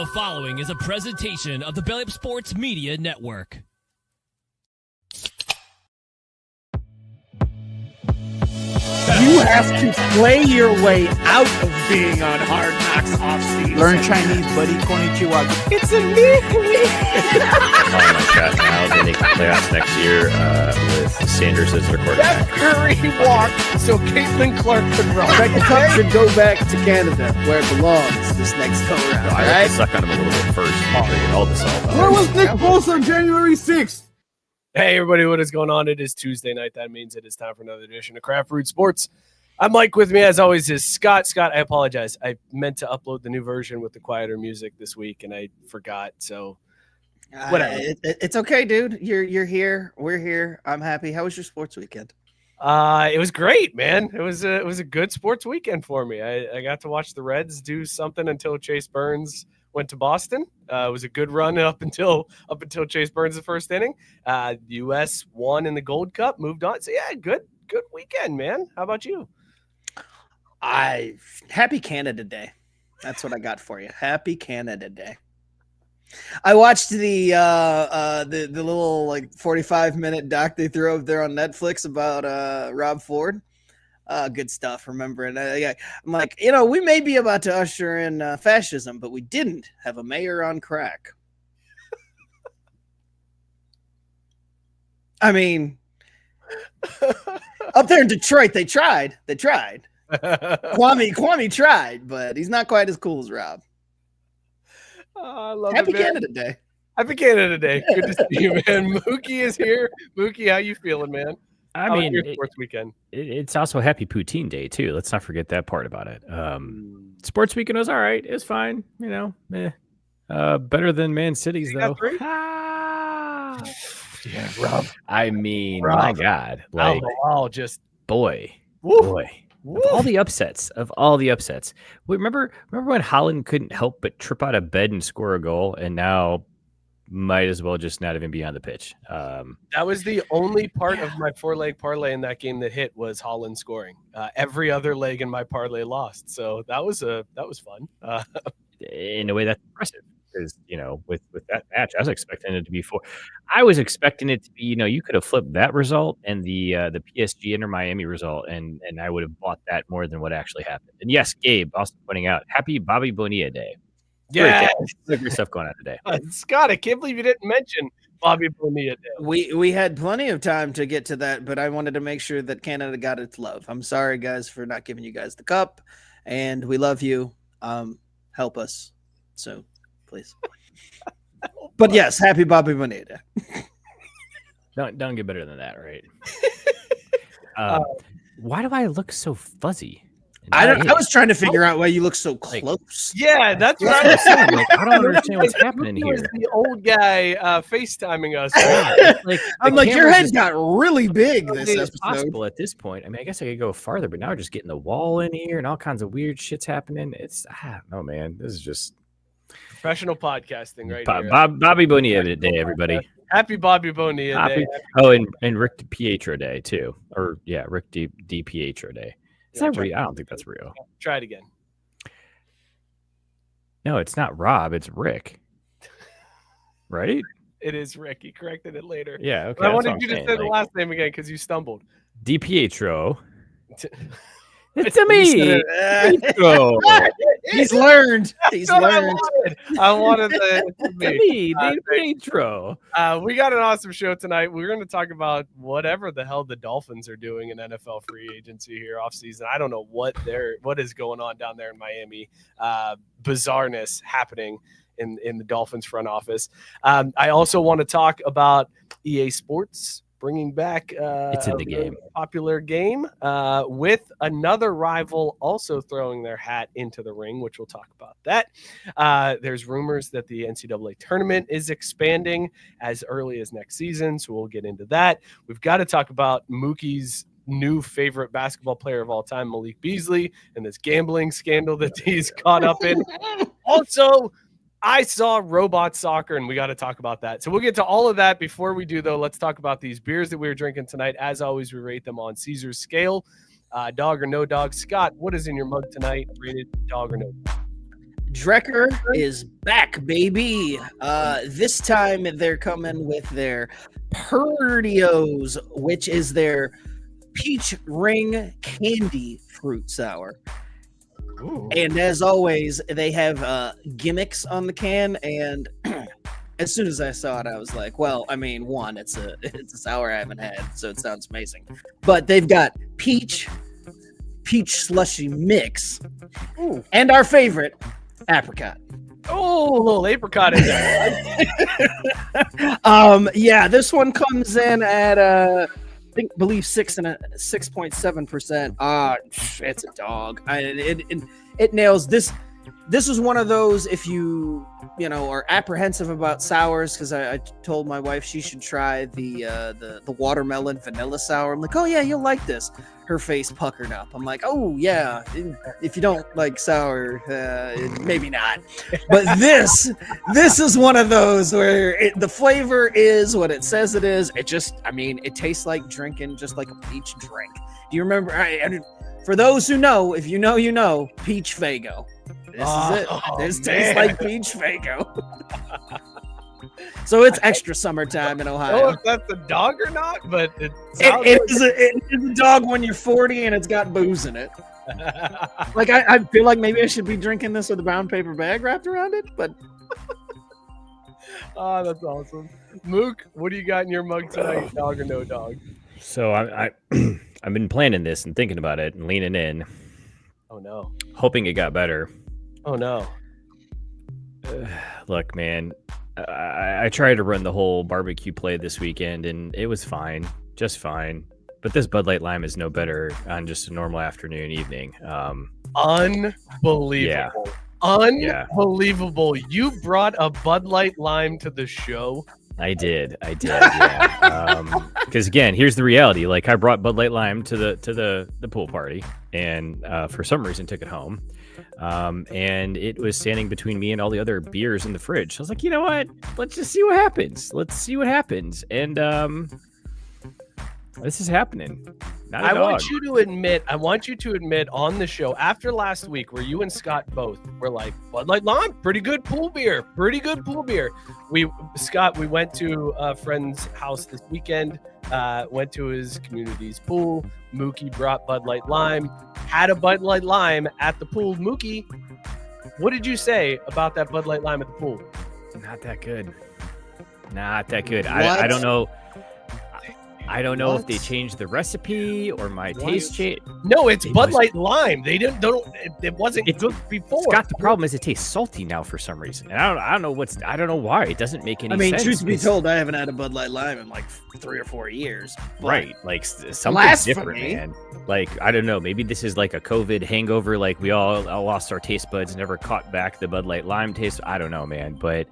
The following is a presentation of the Belly Up Sports Media Network. You have to play your way out of being on Hard Knocks off-season. Learn Chinese, buddy. Konnichiwa. It's a me. Calling my shot now. They make the playoffs next year with Sanders as their quarterback. Steph Curry walked so Caitlin Clark could run. The cup should go back to Canada, where it belongs this next go-round. I like to suck on him a little bit first. Make sure I get all this all out. Where was Nick Foles on January 6th? Hey, everybody, what is going on? It is Tuesday night. That means it is time for another edition of Craft Brewed Sports. I'm Mike. With me, as always, is Scott. Scott, I apologize. I meant to upload the new version with the quieter music this week, and I forgot. So, whatever. It's okay, dude. You're here. We're here. I'm happy. How was your sports weekend? It was great, man. It was a good sports weekend for me. I got to watch the Reds do something until Chase Burns went to Boston. It was a good run up until Chase Burns the first inning. U.S. won in the Gold Cup, moved on. So yeah, good weekend, man. How about you? Happy Canada Day. That's what I got for you. Happy Canada Day. I watched the little 45-minute doc they threw up there on Netflix about Rob Ford. Good stuff. Remembering, I'm like, we may be about to usher in fascism, but we didn't have a mayor on crack. I mean, up there in Detroit, they tried. Kwame tried, but he's not quite as cool as Rob. I love Happy it, man. Canada Day. Happy Canada Day. Good to see you, man. Mookie is here. Mookie, how you feeling, man? I How was mean, your sports weekend? it's also Happy Poutine Day, too. Let's not forget that part about it. Sports weekend was all right. It was fine. Better than Man City's, though. Yeah, Rob. I mean, Rob. my God. Just Boy. woof. Of all the upsets. Remember when Holland couldn't help but trip out of bed and score a goal, and now might as well just not even be on the pitch. That was the only part of my 4-leg parlay in that game that hit was Holland scoring. Every other leg in my parlay lost. So that was fun. In a way that's impressive. Because, with that match, I was expecting it to be I was expecting it to be, you could have flipped that result and the PSG Inter Miami result, and I would have bought that more than what actually happened. And yes, Gabe also pointing out, happy Bobby Bonilla Day. Yeah, great stuff going on today. Scott, I can't believe you didn't mention Bobby Bonilla Day. We had plenty of time to get to that, but I wanted to make sure that Canada got its love. I'm sorry, guys, for not giving you guys the cup, and we love you. Help us. So please. But yes, happy Bobby Bonilla Day. Don't get better than that, right? Why do I look so fuzzy? I was trying to figure out why you look so close. Yeah, that's what I was saying. I don't understand what's happening here. The old guy FaceTiming us. I'm like, your head got really big this It's episode. possible at this point. I mean, I guess I could go farther, but now we're just getting the wall in here and all kinds of weird shit's happening. It's no, man. This is just Professional podcasting right here. Bobby Bonilla Day, everybody. Happy Bobby Bonilla Day. Oh, and Rick DiPietro Day too. Or yeah, Rick DiPietro Day. Is that real? I don't think that's real. Try it again. No, it's not Rob. It's Rick. Right? It is Rick. He corrected it later. Yeah. Okay. But I wanted you to say the last name again because you stumbled. DiPietro. It's a me. He's learned. He's learned. I wanted the me. DiPietro. We got an awesome show tonight. We're going to talk about whatever the hell the Dolphins are doing in NFL free agency here off season. I don't know what is going on down there in Miami. Bizarreness happening in the Dolphins front office. I also want to talk about EA Sports bringing back it's in the game. Popular game with another rival also throwing their hat into the ring, which we'll talk about that. There's rumors that the NCAA tournament is expanding as early as next season, so we'll get into that. We've got to talk about Mookie's new favorite basketball player of all time, Malik Beasley, and this gambling scandal that he's caught up in. Also, I saw robot soccer, and we got to talk about that. So we'll get to all of that. Before we do, though, let's talk about these beers that we were drinking tonight. As always, we rate them on Caesar's scale. Dog or no dog. Scott, what is in your mug tonight? Rated dog or no dog? Drecker is back, baby. This time they're coming with their Perdios, which is their peach ring candy fruit sour. Ooh. And as always, they have gimmicks on the can. And as soon as I saw it, I was like, well, I mean, one, it's a sour I haven't had, so it sounds amazing. But they've got peach slushy mix, and our favorite, apricot. Oh, a little apricot in there. Yeah, this one comes in at believe 6.7%. It's a dog. It nails this. This is one of those, if you are apprehensive about sours, because I told my wife she should try the watermelon vanilla sour. I'm like, oh yeah, you'll like this. Her face puckered up. I'm like, oh yeah, if you don't like sour, maybe not. But this is one of those where the flavor is what it says it is. It tastes like drinking just like a peach drink. Do you remember? For those who know, if you know, you know, peach Faygo. This is it. This tastes like peach Faygo. So it's extra summertime in I don't Ohio. know if that's a dog or not, but it It's a dog when you're 40 and it's got booze in it. Like I feel like maybe I should be drinking this with a brown paper bag wrapped around it, but Oh, that's awesome. Mook, what do you got in your mug tonight, dog or no dog? So I've been planning this and thinking about it and leaning in, Oh no. hoping it got better. Oh no. Look, man, I tried to run the whole barbecue play this weekend, and it was fine, just fine. But this Bud Light Lime is no better on just a normal afternoon, evening. Unbelievable. Yeah. Unbelievable. You brought a Bud Light Lime to the show. I did. Yeah. Because again, here's the reality. Like, I brought Bud Light Lime to the pool party, and for some reason took it home. And it was standing between me and all the other beers in the fridge. I was like, you know what? Let's just see what happens. And this is happening. Not a dog. I want you to admit on the show after last week where you and Scott both were like, Bud Light Lime, pretty good pool beer. We went to a friend's house this weekend, went to his community's pool. Mookie brought Bud Light Lime, had a Bud Light Lime at the pool. Mookie, what did you say about that Bud Light Lime at the pool? Not that good. I don't know. I don't know if they changed the recipe or my taste changed. No, it's Bud Light Lime. It wasn't good before. Scott, the problem is it tastes salty now for some reason. And I don't know why. It doesn't make any sense. Truth be told, I haven't had a Bud Light Lime in like 3 or 4 years. Right. Like something's different, man. Like, I don't know. Maybe this is like a COVID hangover. Like, we all lost our taste buds, never caught back the Bud Light Lime taste. I don't know, man. But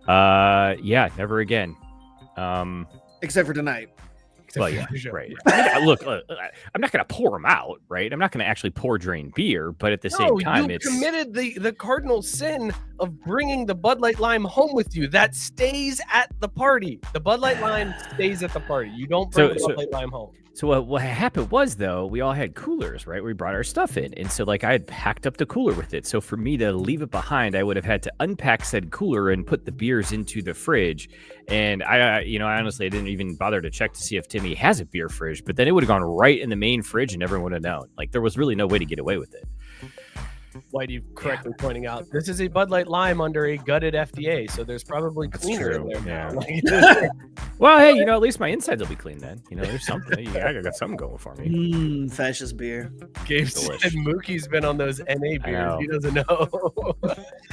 yeah, never again. Except for tonight. Well, yeah, right. Look, I'm not going to pour them out, right? I'm not going to actually pour drain beer, but at the same time, you committed the cardinal sin of bringing the Bud Light Lime home with you. That stays at the party. The Bud Light Lime stays at the party. You don't bring the Bud Light Lime home. So what happened was, though, we all had coolers, right? We brought our stuff in. And so, like, I had packed up the cooler with it. So for me to leave it behind, I would have had to unpack said cooler and put the beers into the fridge. And I honestly didn't even bother to check to see if Timmy has a beer fridge. But then it would have gone right in the main fridge and everyone would have known. Like, there was really no way to get away with it. Whitey correctly pointing out, this is a Bud Light Lime under a gutted FDA, so there's probably cleaner in there now. Well, hey, at least my insides will be clean then. There's something. I got something going for me. Fascist beer. Gabe said Mookie's been on those NA beers. He doesn't know.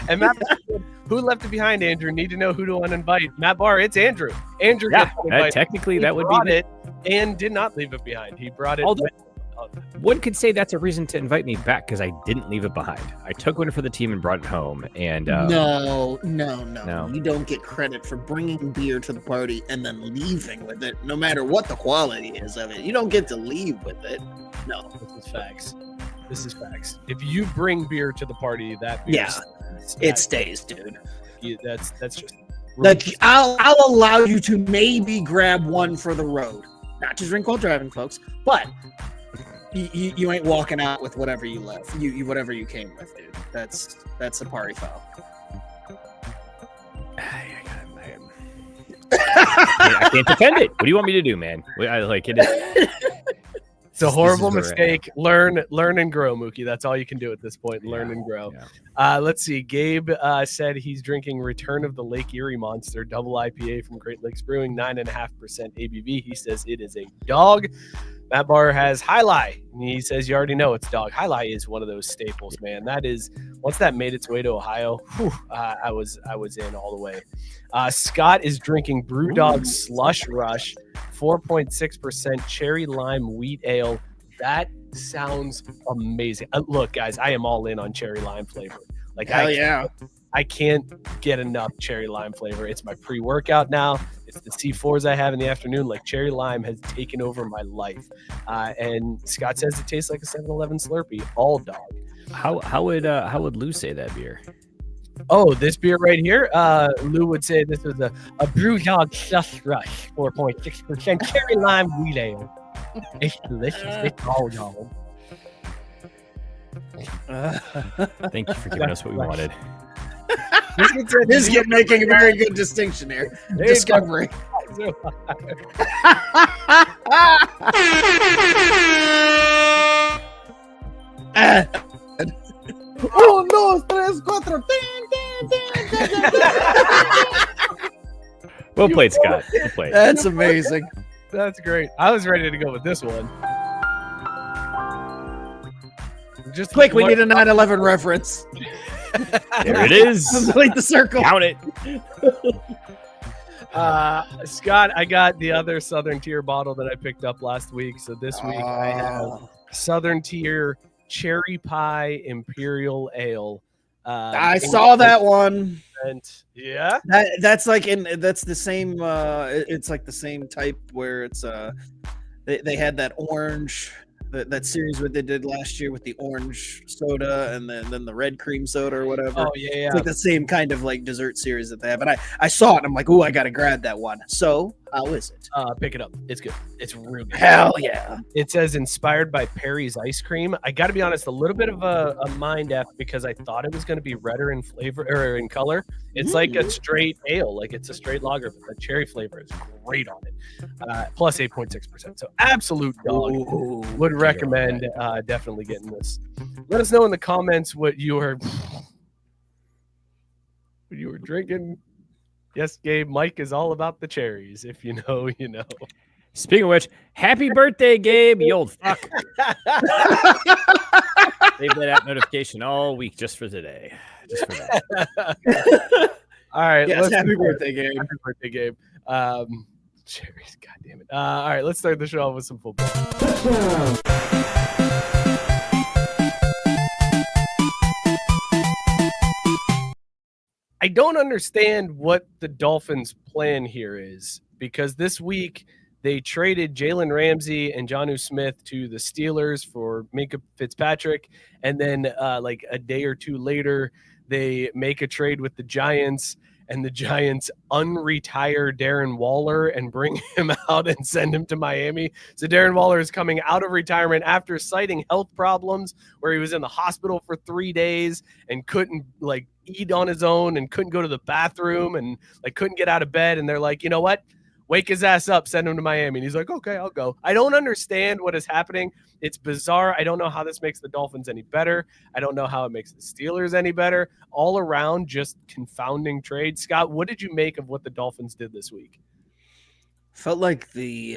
And Matt, who left it behind, Andrew? Need to know who to uninvite. Matt Barr, it's Andrew. Andrew gets uninvited. Technically, that would be it and did not leave it behind. He brought it. One could say that's a reason to invite me back because I didn't leave it behind. I took one for the team and brought it home. And no. You don't get credit for bringing beer to the party and then leaving with it, no matter what the quality is of it. You don't get to leave with it. No, This is facts. If you bring beer to the party, that beer it stays, dude. That's just. I'll allow you to maybe grab one for the road, not to drink while driving, folks, but You ain't walking out with whatever you left. You whatever you came with, dude. That's a party foul. I can't defend it. What do you want me to do, man? I like it. It's a horrible This is mistake. Learn and grow, Mookie. That's all you can do at this point. Learn and grow. Yeah. Let's see. Gabe said he's drinking Return of the Lake Erie Monster double IPA from Great Lakes Brewing, 9.5% ABV. He says it is a dog. Matt Barr has High Lie. And he says you already know it's dog. High Lie is one of those staples, man. That is, once that made its way to Ohio, I was in all the way. Scott is drinking Brewdog Slush Rush, 4.6% cherry lime wheat ale. That sounds amazing. Look, guys, I am all in on cherry lime flavor. Like, Hell yeah. I can't get enough cherry lime flavor. It's my pre-workout now. It's the C4s I have in the afternoon. Like, cherry lime has taken over my life. And Scott says it tastes like a 7-Eleven Slurpee, all dog. How would Lou say that beer? Oh, this beer right here, Lou would say this is a Brewdog Slush Rush, 4.6% cherry lime wheat ale. It's delicious. It's all dog. Thank you for giving us what we wanted. This is making a very good distinction here. Discovery. Uno, dos, tres, cuatro. Well played, Scott. Well played. That's amazing. That's great. I was ready to go with this one. Just Quick, we need a 9/11 reference. There it is. Complete the circle. Count it. Scott, I got the other Southern Tier bottle that I picked up last week. So this week I have Southern Tier Cherry Pie Imperial Ale. I saw that one. Yeah, that's the same. It's like the same type where it's they had that orange. That series what they did last year with the orange soda and then the red cream soda or whatever. Oh yeah. It's like the same kind of like dessert series that they have. And I saw it and I'm like, ooh, I gotta grab that one. So how is it? Pick it up. It's good. It's real good. Hell yeah. It says inspired by Perry's ice cream. I gotta be honest, a little bit of a mind F because I thought it was gonna be redder in flavor or in color. It's like a straight ale, like it's a straight lager, but the cherry flavor is great on it. Plus 8.6%. So absolute dog. Ooh, Would recommend definitely getting this. Let us know in the comments what you were drinking. Yes, Gabe, Mike is all about the cherries. If you know, you know. Speaking of which, happy birthday, Gabe, you old fuck. Save that app notification all week just for today. Just for that. All right. Yes, happy birthday, Gabe. Happy birthday, Gabe. Cherries, God damn it. All right, let's start the show off with some football. I don't understand what the Dolphins' plan here is because this week they traded Jalen Ramsey and Jonnu Smith to the Steelers for Minka Fitzpatrick, and then like a day or two later they make a trade with the Giants, and the Giants unretire Darren Waller and bring him out and send him to Miami. So Darren Waller is coming out of retirement after citing health problems where he was in the hospital for 3 days and couldn't like eat on his own and couldn't go to the bathroom and like couldn't get out of bed. And they're like, you know what? Wake his ass up, send him to Miami. And he's like, okay, I'll go. I don't understand what is happening. It's bizarre. I don't know how this makes the Dolphins any better. I don't know how it makes the Steelers any better. All around, just confounding trade. Scott, what did you make of what the Dolphins did this week? Felt like the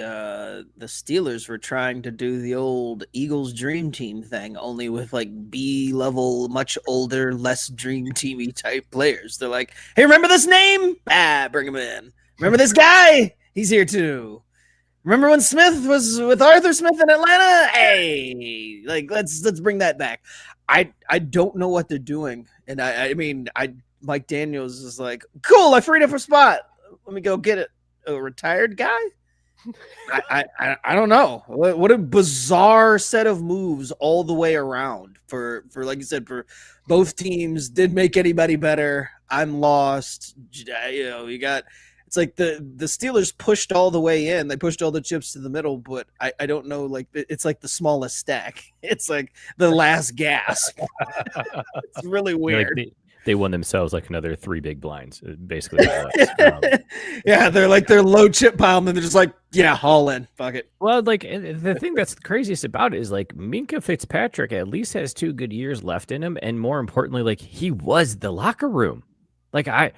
Steelers were trying to do the old Eagles dream team thing, only with like B level, much older, less dream teamy type players. They're like, hey, remember this name? Bring him in. Remember this guy? He's here too. Remember when Smith was with Arthur Smith in Atlanta? Hey, like let's bring that back. I don't know what they're doing, and I mean Mike Daniels is like, cool, I freed up a spot. Let me go get it. A retired guy? I don't know. What a bizarre set of moves all the way around for like you said, for both teams. Didn't make anybody better. I'm lost. You know, you got it's like the Steelers pushed all the way in. They pushed all the chips to the middle, but I don't know. Like it's like the smallest stack. It's like the last gasp. It's really weird. Like they won themselves like another 3 big blinds, basically. Yeah, they're low chip pile, and then they're just like, yeah, haul in, fuck it. Well, like the thing that's craziest about it is like Minkah Fitzpatrick at least has 2 good years left in him, and more importantly, like he was the locker room. Like I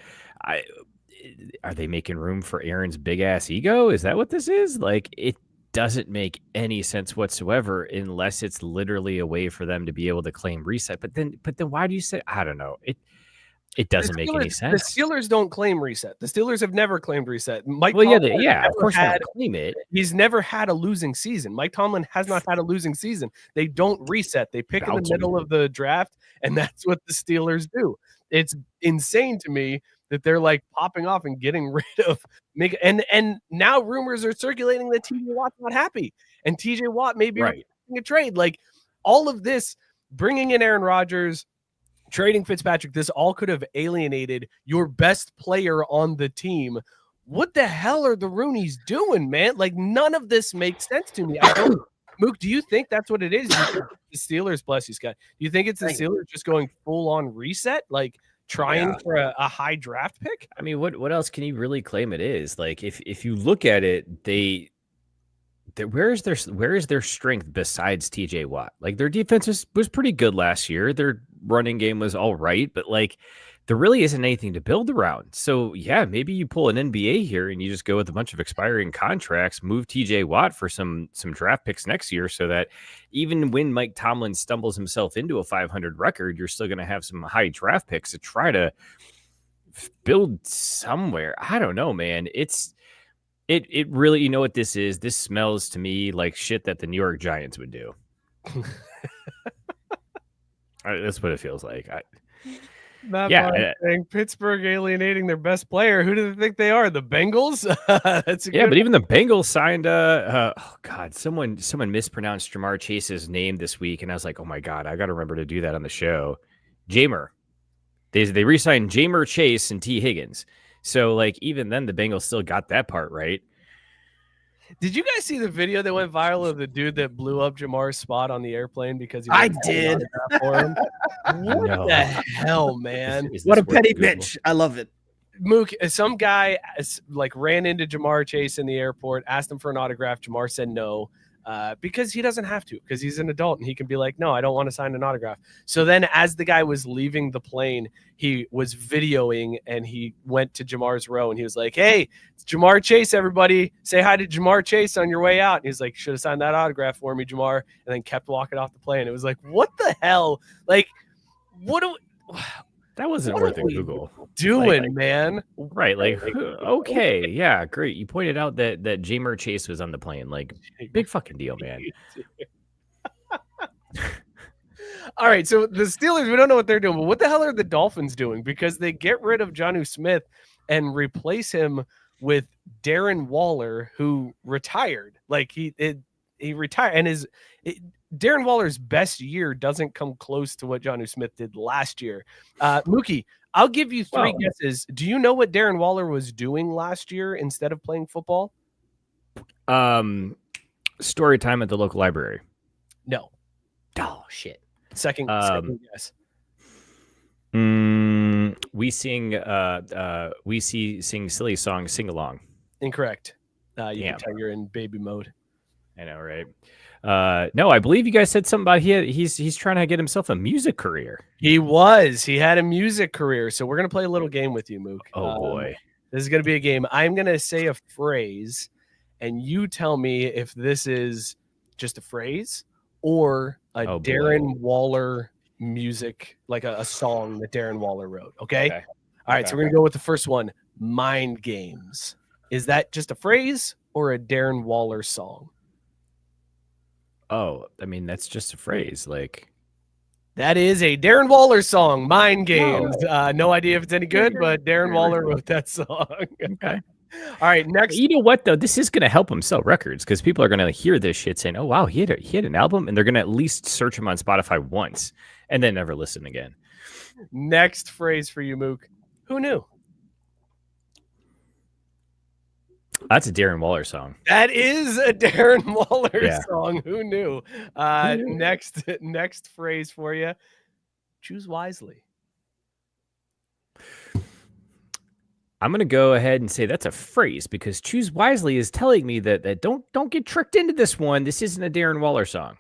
are they making room for Aaron's big ass ego? Is that what this is? Like it doesn't make any sense whatsoever unless it's literally a way for them to be able to claim reset. But then why do you say, I don't know. It doesn't make any sense. The Steelers don't claim reset. The Steelers have never claimed reset. Mike well, Tomlin yeah, of course they don't claim it. He's never had a losing season. Mike Tomlin has not had a losing season. They don't reset. They pick in the middle of the draft, and that's what the Steelers do. It's insane to me that they're like popping off and getting rid of and now rumors are circulating that TJ Watt's not happy, and TJ Watt may be requesting a trade. Like all of this, bringing in Aaron Rodgers, trading Fitzpatrick, this all could have alienated your best player on the team. What the hell are the Rooneys doing, man? Like none of this makes sense to me. Mook, do you think that's what it is? Do you think the Steelers, bless you, Scott. Do you think it's the Steelers just going full on reset, like trying for a high draft pick? I mean, what else can you really claim it is? Like if you look at it, where is their strength besides TJ Watt? Like their defense was pretty good last year. Their running game was all right, but like there really isn't anything to build around. So yeah, maybe you pull an NBA here and you just go with a bunch of expiring contracts, move TJ Watt for some draft picks next year, so that even when Mike Tomlin stumbles himself into a 500 record, you're still going to have some high draft picks to try to build somewhere. I don't know, man. It really, you know what this is? This smells to me like shit that the New York Giants would do. That's what it feels like. Saying Pittsburgh alienating their best player. Who do they think they are? The Bengals? That's but even the Bengals signed someone mispronounced Jamar Chase's name this week, and I was like, oh my god, I got to remember to do that on the show. Jamer. They re-signed Jamer Chase and T. Higgins. So like even then the Bengals still got that part right. Did you guys see the video that went viral of the dude that blew up Jamar's spot on the airplane because I did. For him? What the hell, man? What a petty bitch. I love it. Mook, some guy like ran into Jamar Chase in the airport, asked him for an autograph. Jamar said no. Because he doesn't have to, because he's an adult and he can be like, no, I don't want to sign an autograph. So then as the guy was leaving the plane, he was videoing and he went to Jamar's row and he was like, hey, it's Jamar Chase, everybody. Say hi to Jamar Chase on your way out. And he's like, should have signed that autograph for me, Jamar. And then kept walking off the plane. It was like, what the hell? Like, that wasn't worth a Google. Doing, man. Right. Like, okay. Yeah. Great. You pointed out that Jamer Chase was on the plane. Like, big fucking deal, man. All right. So the Steelers, we don't know what they're doing, but what the hell are the Dolphins doing? Because they get rid of Jonnu Smith and replace him with Darren Waller, who retired. Like, he retired, and Darren Waller's best year doesn't come close to what Jonnu Smith did last year. Mookie, I'll give you three guesses. Do you know what Darren Waller was doing last year instead of playing football? Story time at the local library. No. Oh, shit. Second guess. We sing silly song, sing along. Incorrect. You can tell you're in baby mode. I know, right? No, I believe you guys said something about he's trying to get himself a music career. He had a music career. So we're gonna play a little game with you, Mook. Oh boy, this is gonna be a game. I'm gonna say a phrase, and you tell me if this is just a phrase or a Darren Waller music, like a song that Darren Waller wrote. Okay. All right. So we're gonna go with the first one. Mind games. Is that just a phrase or a Darren Waller song? Oh, I mean, that's just a phrase. Like, that is a Darren Waller song, Mind Games. No idea if it's any good, but Darren Waller wrote that song. Okay. All right, next. You know what, though? This is going to help him sell records because people are going to hear this shit saying, oh, wow, he had an album, and they're going to at least search him on Spotify once and then never listen again. Next phrase for you, Mook. Who knew? That's a Darren Waller song. That is a Darren Waller Yeah. song. Who knew? Next phrase for you. Choose wisely. I'm going to go ahead and say that's a phrase because choose wisely is telling me that don't get tricked into this one. This isn't a Darren Waller song.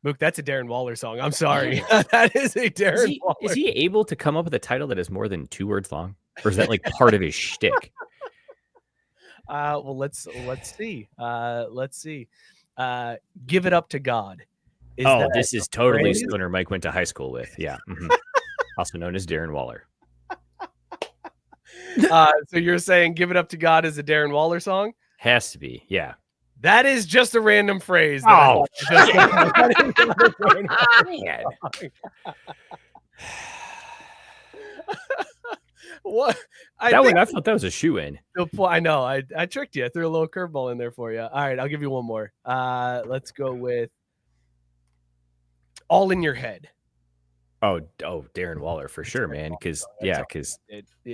Mook, that's a Darren Waller song. I'm sorry. That is a Darren Waller. Is he able to come up with a title that is more than 2 words long? Or is that like part of his shtick? Well, let's see. Let's see. Give it up to God. This is totally Stoner Mike went to high school with. Yeah. Mm-hmm. Also known as Darren Waller. So you're saying "Give It Up to God" is a Darren Waller song? Has to be. Yeah. That is just a random phrase. What? I thought that was a shoe-in. I know. I tricked you. I threw a little curveball in there for you. All right, I'll give you one more. Let's go with "All in Your Head." Oh, Darren Waller for sure, man. Because Yeah.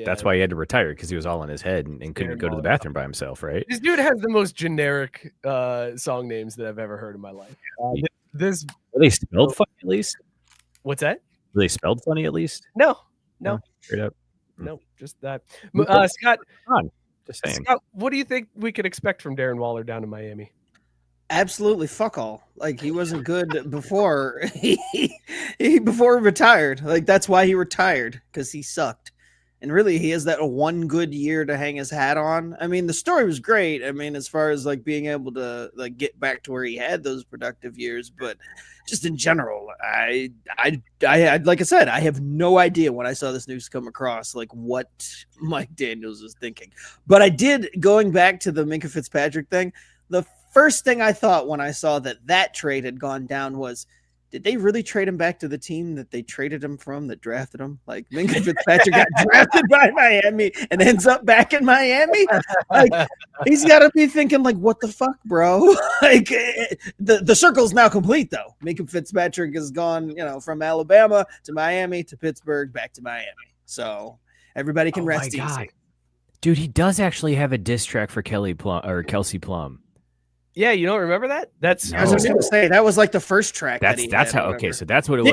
that's why he had to retire because he was all in his head and couldn't go to the bathroom by himself, right? This dude has the most generic song names that I've ever heard in my life. Are they spelled funny at least? What's that? Are they spelled funny at least? No. Straight up. No, just that. Okay. Scott, Just saying. Scott, what do you think we could expect from Darren Waller down in Miami? Absolutely fuck all. Like he wasn't good before he before he retired. Like that's why he retired, because he sucked. And really he has that one good year to hang his hat on. I mean, the story was great. I mean, as far as like being able to like get back to where he had those productive years, but just in general, I like I said, I have no idea when I saw this news come across like what Mike Daniels was thinking. But I did, going back to the Minkah Fitzpatrick thing, the first thing I thought when I saw that trade had gone down was, did they really trade him back to the team that they traded him from, that drafted him? Like Minkah Fitzpatrick got drafted by Miami and ends up back in Miami? Like he's got to be thinking like, what the fuck, bro? Like the circle's now complete though. Minkah Fitzpatrick has gone, from Alabama to Miami to Pittsburgh back to Miami. So everybody can rest easy. Dude, he does actually have a diss track for Kelsey Plum. Yeah, you don't remember that? I was just gonna say that was like the first track. That's how. Okay, so that's what it was.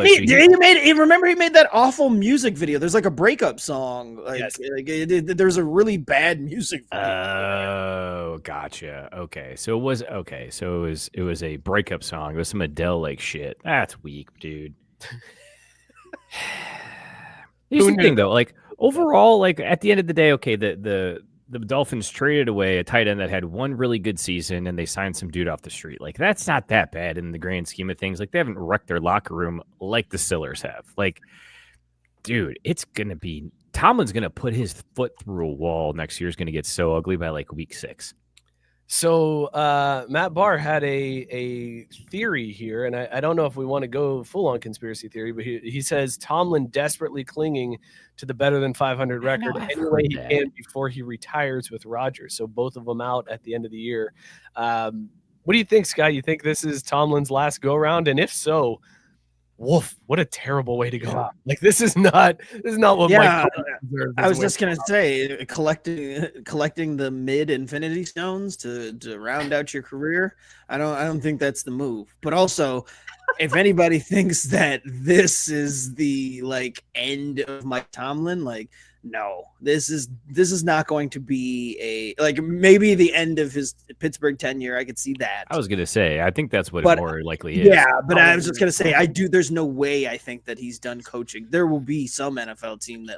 Remember he made that awful music video. There's like a breakup song. There's a really bad music video. Oh, gotcha. Okay, so it was a breakup song. It was some Adele like shit. That's weak, dude. Here's the thing though, like overall, like at the end of the day, okay, the Dolphins traded away a tight end that had one really good season and they signed some dude off the street. Like, that's not that bad in the grand scheme of things. Like, they haven't wrecked their locker room like the Steelers have. Like, dude, Tomlin's going to put his foot through a wall next year. Is going to get so ugly by like week 6. So Matt Barr had a theory here, and I don't know if we want to go full on conspiracy theory, but he says Tomlin desperately clinging to the better than 500 record any way he can before he retires with Rodgers. So both of them out at the end of the year. What do you think, Scott? You think this is Tomlin's last go round? And if so, woof, what a terrible way to go. Yeah. Like this is not what Mike deserves. I was just gonna say collecting the mid infinity stones to round out your career. I don't think that's the move. But also, if anybody thinks that this is the like end of Mike Tomlin, like no, this is not going to be maybe the end of his Pittsburgh tenure. I could see that. I was gonna say, I think that's what it more likely is. Yeah, but I was just gonna say, there's no way I think that he's done coaching. There will be some NFL team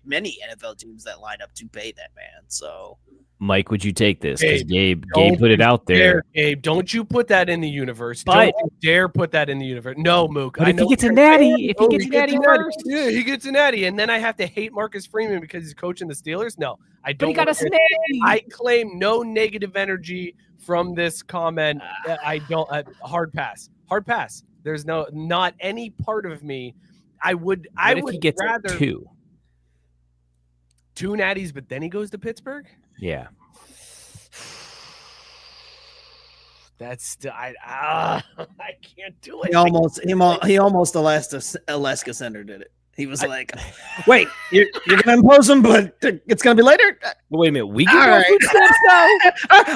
many NFL teams that line up to pay that man. So, Mike, would you take this? Because Gabe put it out there. Gabe, don't you put that in the universe. Don't you dare put that in the universe. No, Mook. But if he gets a natty first. Yeah, he gets a natty, and then I have to hate Marcus Freeman because he's coaching the Steelers. No, I don't. But he got a natty. I claim no negative energy from this comment. I don't. Hard pass. There's not any part of me. I would if he gets rather two natties, but then he goes to Pittsburgh. Yeah. That's I can't do it. He almost Alaska Center did it. He was like, "Wait, you're gonna impose them, but it's gonna be later." Wait a minute, we get All no right. food stamps now?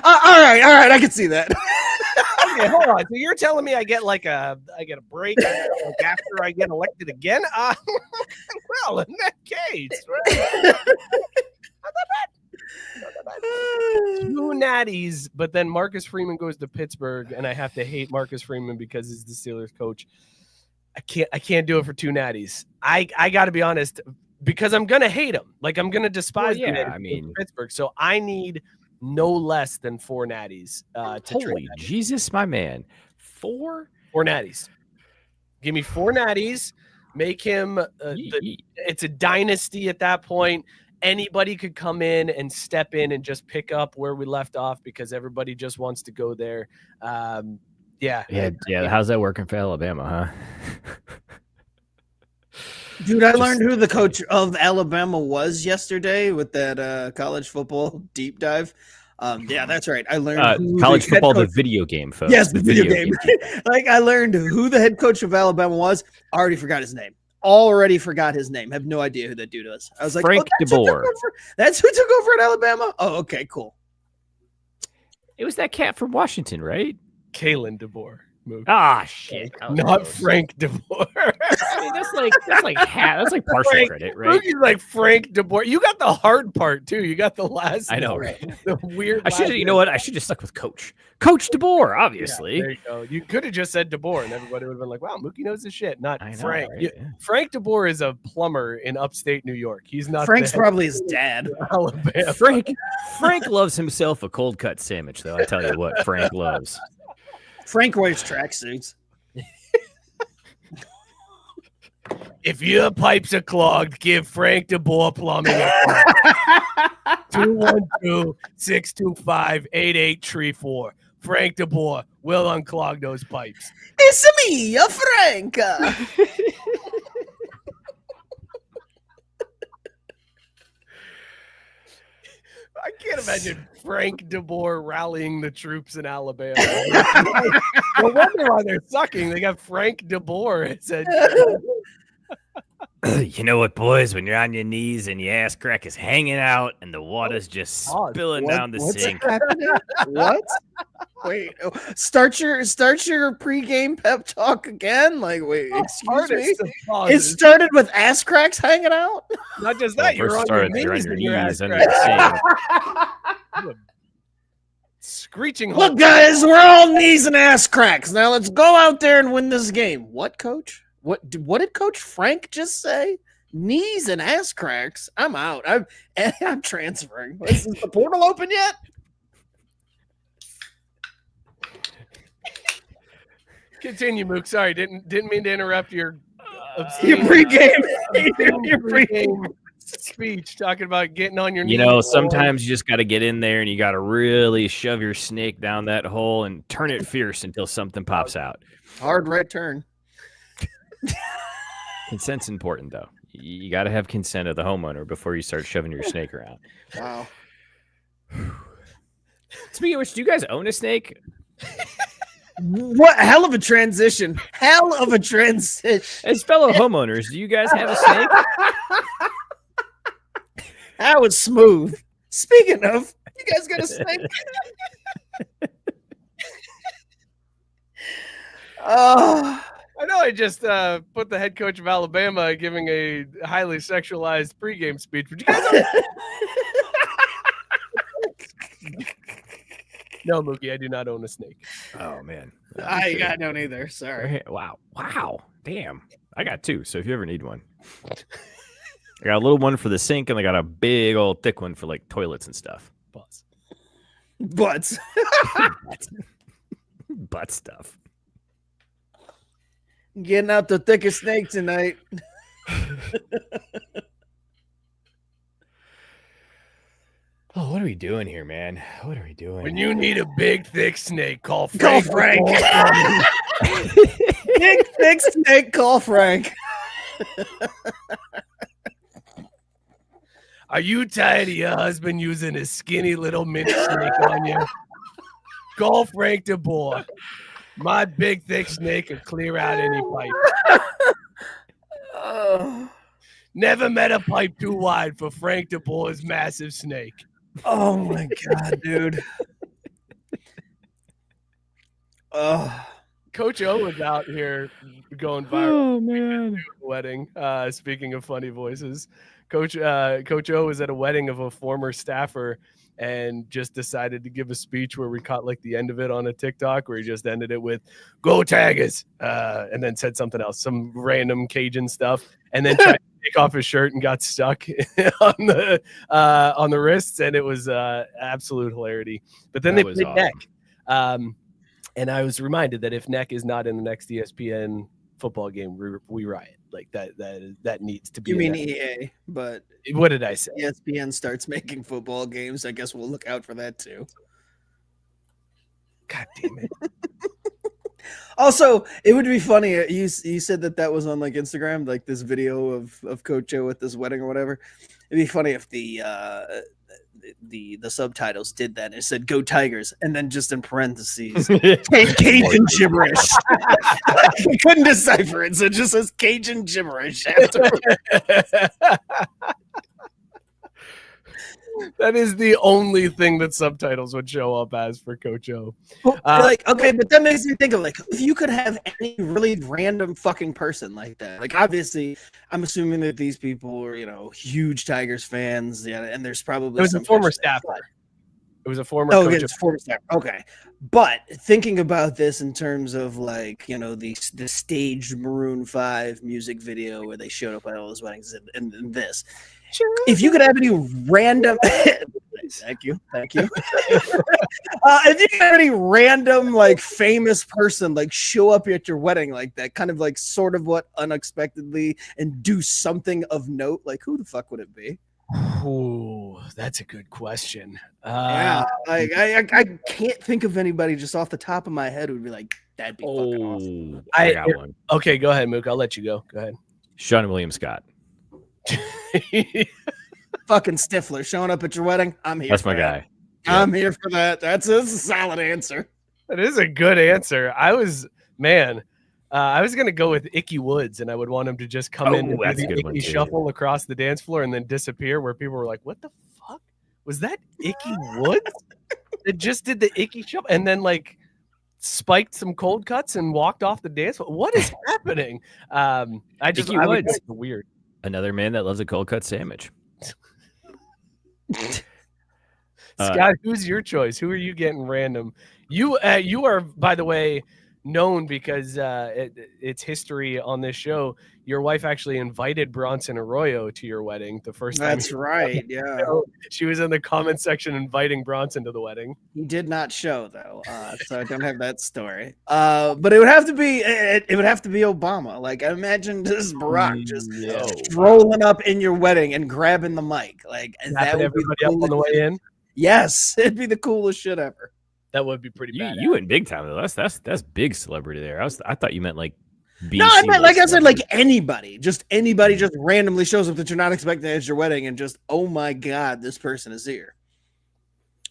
All right, I can see that. Okay, hold on. So you're telling me I get a break like after I get elected again? Well, in that case, right? Two natties, but then Marcus Freeman goes to Pittsburgh, and I have to hate Marcus Freeman because he's the Steelers coach. I can't do it for two natties. I got to be honest, because I'm gonna hate him. Like I'm gonna despise. Well, yeah, him I mean, Pittsburgh. So I need no less than 4 natties. To holy trade. Jesus, my man, 4 natties. Give me 4 natties. Make him. It's a dynasty at that point. Anybody could come in and step in and just pick up where we left off because everybody just wants to go there. Yeah. How's that working for Alabama, huh? Dude, I learned who the coach of Alabama was yesterday with that college football deep dive. Yeah, that's right. I learned who college the football, coach... the video game, folks. Yes, the video game. Like I learned who the head coach of Alabama was. I already forgot his name. Have no idea who that dude was. I was like, Frank DeBoer. That's who took over at Alabama. Oh, okay, cool. It was that cat from Washington, right? Kalen DeBoer. Ah, shit. Not Frank DeBoer. I mean, that's like partial credit, right? He's like Frank DeBoer. You got the hard part too. You got the last. I know, name. right? The weird. I should. You know what? I should just stuck with Coach DeBoer, obviously. Yeah, there you go. You could have just said DeBoer, and everybody would have been like, "Wow, Mookie knows his shit." Not I know, Frank. right? Yeah. Frank DeBoer is a plumber in upstate New York. He's not. Frank's probably his dad. Alabama. Frank loves himself a cold cut sandwich, though. I tell you what, Frank loves. Frank wears tracksuits. If your pipes are clogged, give Frank DeBoer Plumbing a call. 212-625-8834. Frank DeBoer will unclog those pipes. It's me, Frank. I can't imagine Frank DeBoer rallying the troops in Alabama. No wonder why they're sucking. They got Frank DeBoer. It said, You know what, boys? When you're on your knees and your ass crack is hanging out and the water's just spilling down the sink. What? Wait, start your pregame pep talk again? Like, wait, excuse me. It started with ass cracks hanging out. Not just that, you're on your knees and your ass under crack. the sink. Screeching. Look, guys, we're all knees and ass cracks. Now let's go out there and win this game. What, coach? What did Coach Frank just say? Knees and ass cracks. I'm out. I'm transferring. Is the portal open yet? Continue, Mook. Sorry, didn't mean to interrupt your pregame. Your pregame speech talking about getting on your knees. You know, sometimes you just got to get in there and you got to really shove your snake down that hole and turn it fierce until something pops out. Hard right turn. Consent's important, though. You got to have consent of the homeowner before you start shoving your snake around. Wow. Speaking of which, do you guys own a snake? What hell of a transition. Hell of a transition. As fellow homeowners, do you guys have a snake? That was smooth. Speaking of, you guys got a snake? Oh. I know I just put the head coach of Alabama giving a highly sexualized pregame speech, but you guys No, Mookie, I do not own a snake. Oh, man. I don't either. Sorry. Wow. Damn. I got 2, so if you ever need one. I got a little one for the sink, and I got a big old thick one for, like, toilets and stuff. Butts. Butt stuff. Getting out the thickest snake tonight. Oh, what are we doing here, man? What are we doing? When you need a big, thick snake, call Frank. Big, thick snake, call Frank. Are you tired of your husband using his skinny little mini snake on you? Call Frank DeBoer. My big, thick snake can clear out any pipe. Never met a pipe too wide for Frank DeBoer's massive snake. Oh my god, dude. Oh, Coach O was out here going viral. Oh man, wedding. Speaking of funny voices, Coach O was at a wedding of a former staffer and just decided to give a speech where we caught like the end of it on a TikTok where he just ended it with "Go Tigers," and then said something else, some random Cajun stuff, and then tried to take off his shirt and got stuck on the wrists, and it was absolute hilarity. But then they played awesome. neck. And I was reminded that if Neck is not in the next ESPN football game, we riot. Like that needs to be. you mean EA? But What did I say? ESPN starts making football games. I guess we'll look out for that too. God damn it! Also, it would be funny. You said that was on like Instagram, like this video of Coach O at this wedding or whatever. It'd be funny if the subtitles did that. It said "Go Tigers" and then just in parentheses Cajun gibberish. You couldn't decipher it, so it just says Cajun gibberish afterwards. That is the only thing that subtitles would show up as for Coach O. Like, okay, but that makes me think of like if you could have any really random fucking person like that. Like, obviously, I'm assuming that these people are, huge Tigers fans. Yeah, and there's probably It was a former staffer. It was a former Oh, coach. it's former staffer. Okay, but thinking about this in terms of like the staged Maroon 5 music video where they showed up at all those weddings and this. If you could have any random, thank you. If you could have any random like famous person like show up at your wedding like that, kind of like sort of what unexpectedly and do something of note, like who the fuck would it be? Oh, that's a good question. Yeah, like I can't think of anybody just off the top of my head who'd be like that'd be fucking awesome. I got one. Okay, go ahead, Mook. I'll let you go. Go ahead. Sean William Scott. Fucking Stifler showing up at your wedding. I'm here. That's my guy. I'm here for that. That's a solid answer. That is a good answer. I was gonna go with Icky Woods, and I would want him to just come in and that's do a good the one, Icky too. shuffle across the dance floor and then disappear, where people were like, "What the fuck was that? Icky Woods?" It just did the Icky shuffle and then like spiked some cold cuts and walked off the dance floor. What is happening? Icky I would Woods. go weird. Another man that loves a cold cut sandwich. Scott, who's your choice? Who are you getting random? You are, by the way, known because it's history on this show. Your wife actually invited Bronson Arroyo to your wedding the first time. That's right. Yeah. She was in the comment section inviting Bronson to the wedding. He did not show though, so I don't have that story. But it would have to be Obama. Like I imagine just Barack just strolling up in your wedding and grabbing the mic. Like that would everybody be up on the way in. Yes, it'd be the coolest shit ever. That would be pretty bad. You went big time though. That's big celebrity there. I thought you meant like BC. No, I meant like I said, like anybody just randomly shows up that you're not expecting at your wedding and just, oh my God, this person is here.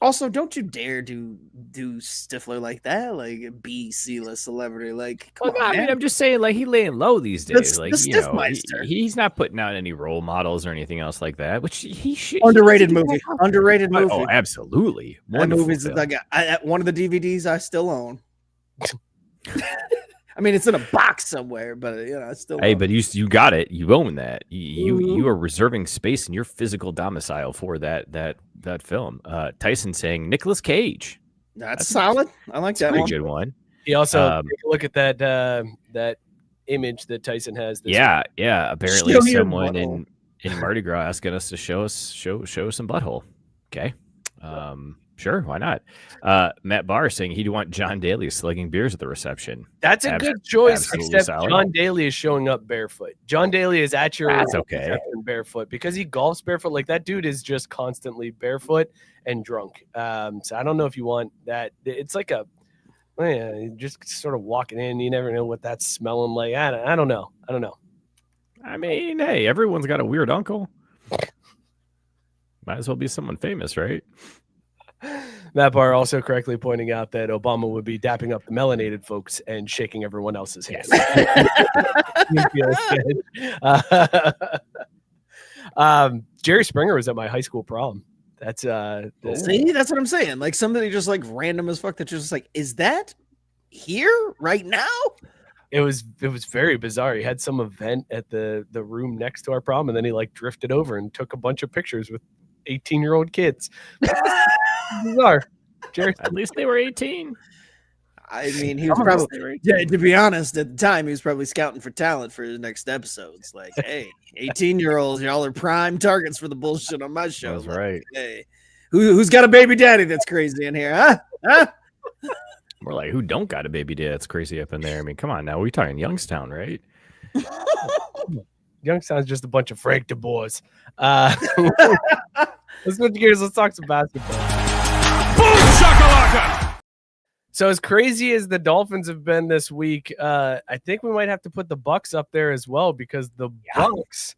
Also, don't you dare do Stifler like that, like B C-list celebrity. Like, come on, I man. mean, I'm just saying, like, he laying low these days. The Like, Stiffmeister. he's not putting out any role models or anything else like that. Which he should. Underrated movie. Underrated movie. Oh, absolutely. That Wonderful movie's film. like one of the DVDs I still own. I mean, it's in a box somewhere, but I still. Hey, own but you got it. You own that. You are reserving space in your physical domicile for that film. Tyson saying Nicolas Cage. That's solid. I like that Pretty one. good one. He also take a look at that image that Tyson has. Yeah. Apparently, Show me your someone butthole. in Mardi Gras asking us to show some butthole. Okay. Sure, why not? Matt Barr saying he'd want John Daly slugging beers at the reception. That's a good choice, absolutely except solid. John Daly is showing up barefoot. John Daly is at your That's okay. reception barefoot because he golfs barefoot. Like that dude is just constantly barefoot and drunk. So I don't know if you want that. It's like just sort of walking in. You never know what that's smelling like. I don't know. I mean, hey, everyone's got a weird uncle. Might as well be someone famous, right? Matt Barr also correctly pointing out that Obama would be dapping up the melanated folks and shaking everyone else's hands. Jerry Springer was at my high school prom. That's See, that's what I'm saying. Like somebody just like random as fuck that just like, is that here right now? It was very bizarre. He had some event at the room next to our prom, and then he like drifted over and took a bunch of pictures with 18-year-old kids. Bizarre. Jerry, At least they were 18. I mean, he was probably, yeah, to be honest, at the time, he was probably scouting for talent for his next episodes. Like, hey, 18-year-olds, y'all are prime targets for the bullshit on my show. That's Like, right. hey, who's got a baby daddy that's crazy in here, huh? We're like, who don't got a baby dad? That's crazy up in there. I mean, come on now. We're talking Youngstown, right? Youngstown's just a bunch of Frank DeBoers. Let's switch gears. Let's talk some basketball. Boom shakalaka! So as crazy as the Dolphins have been this week, I think we might have to put the Bucks up there as well because the Bucks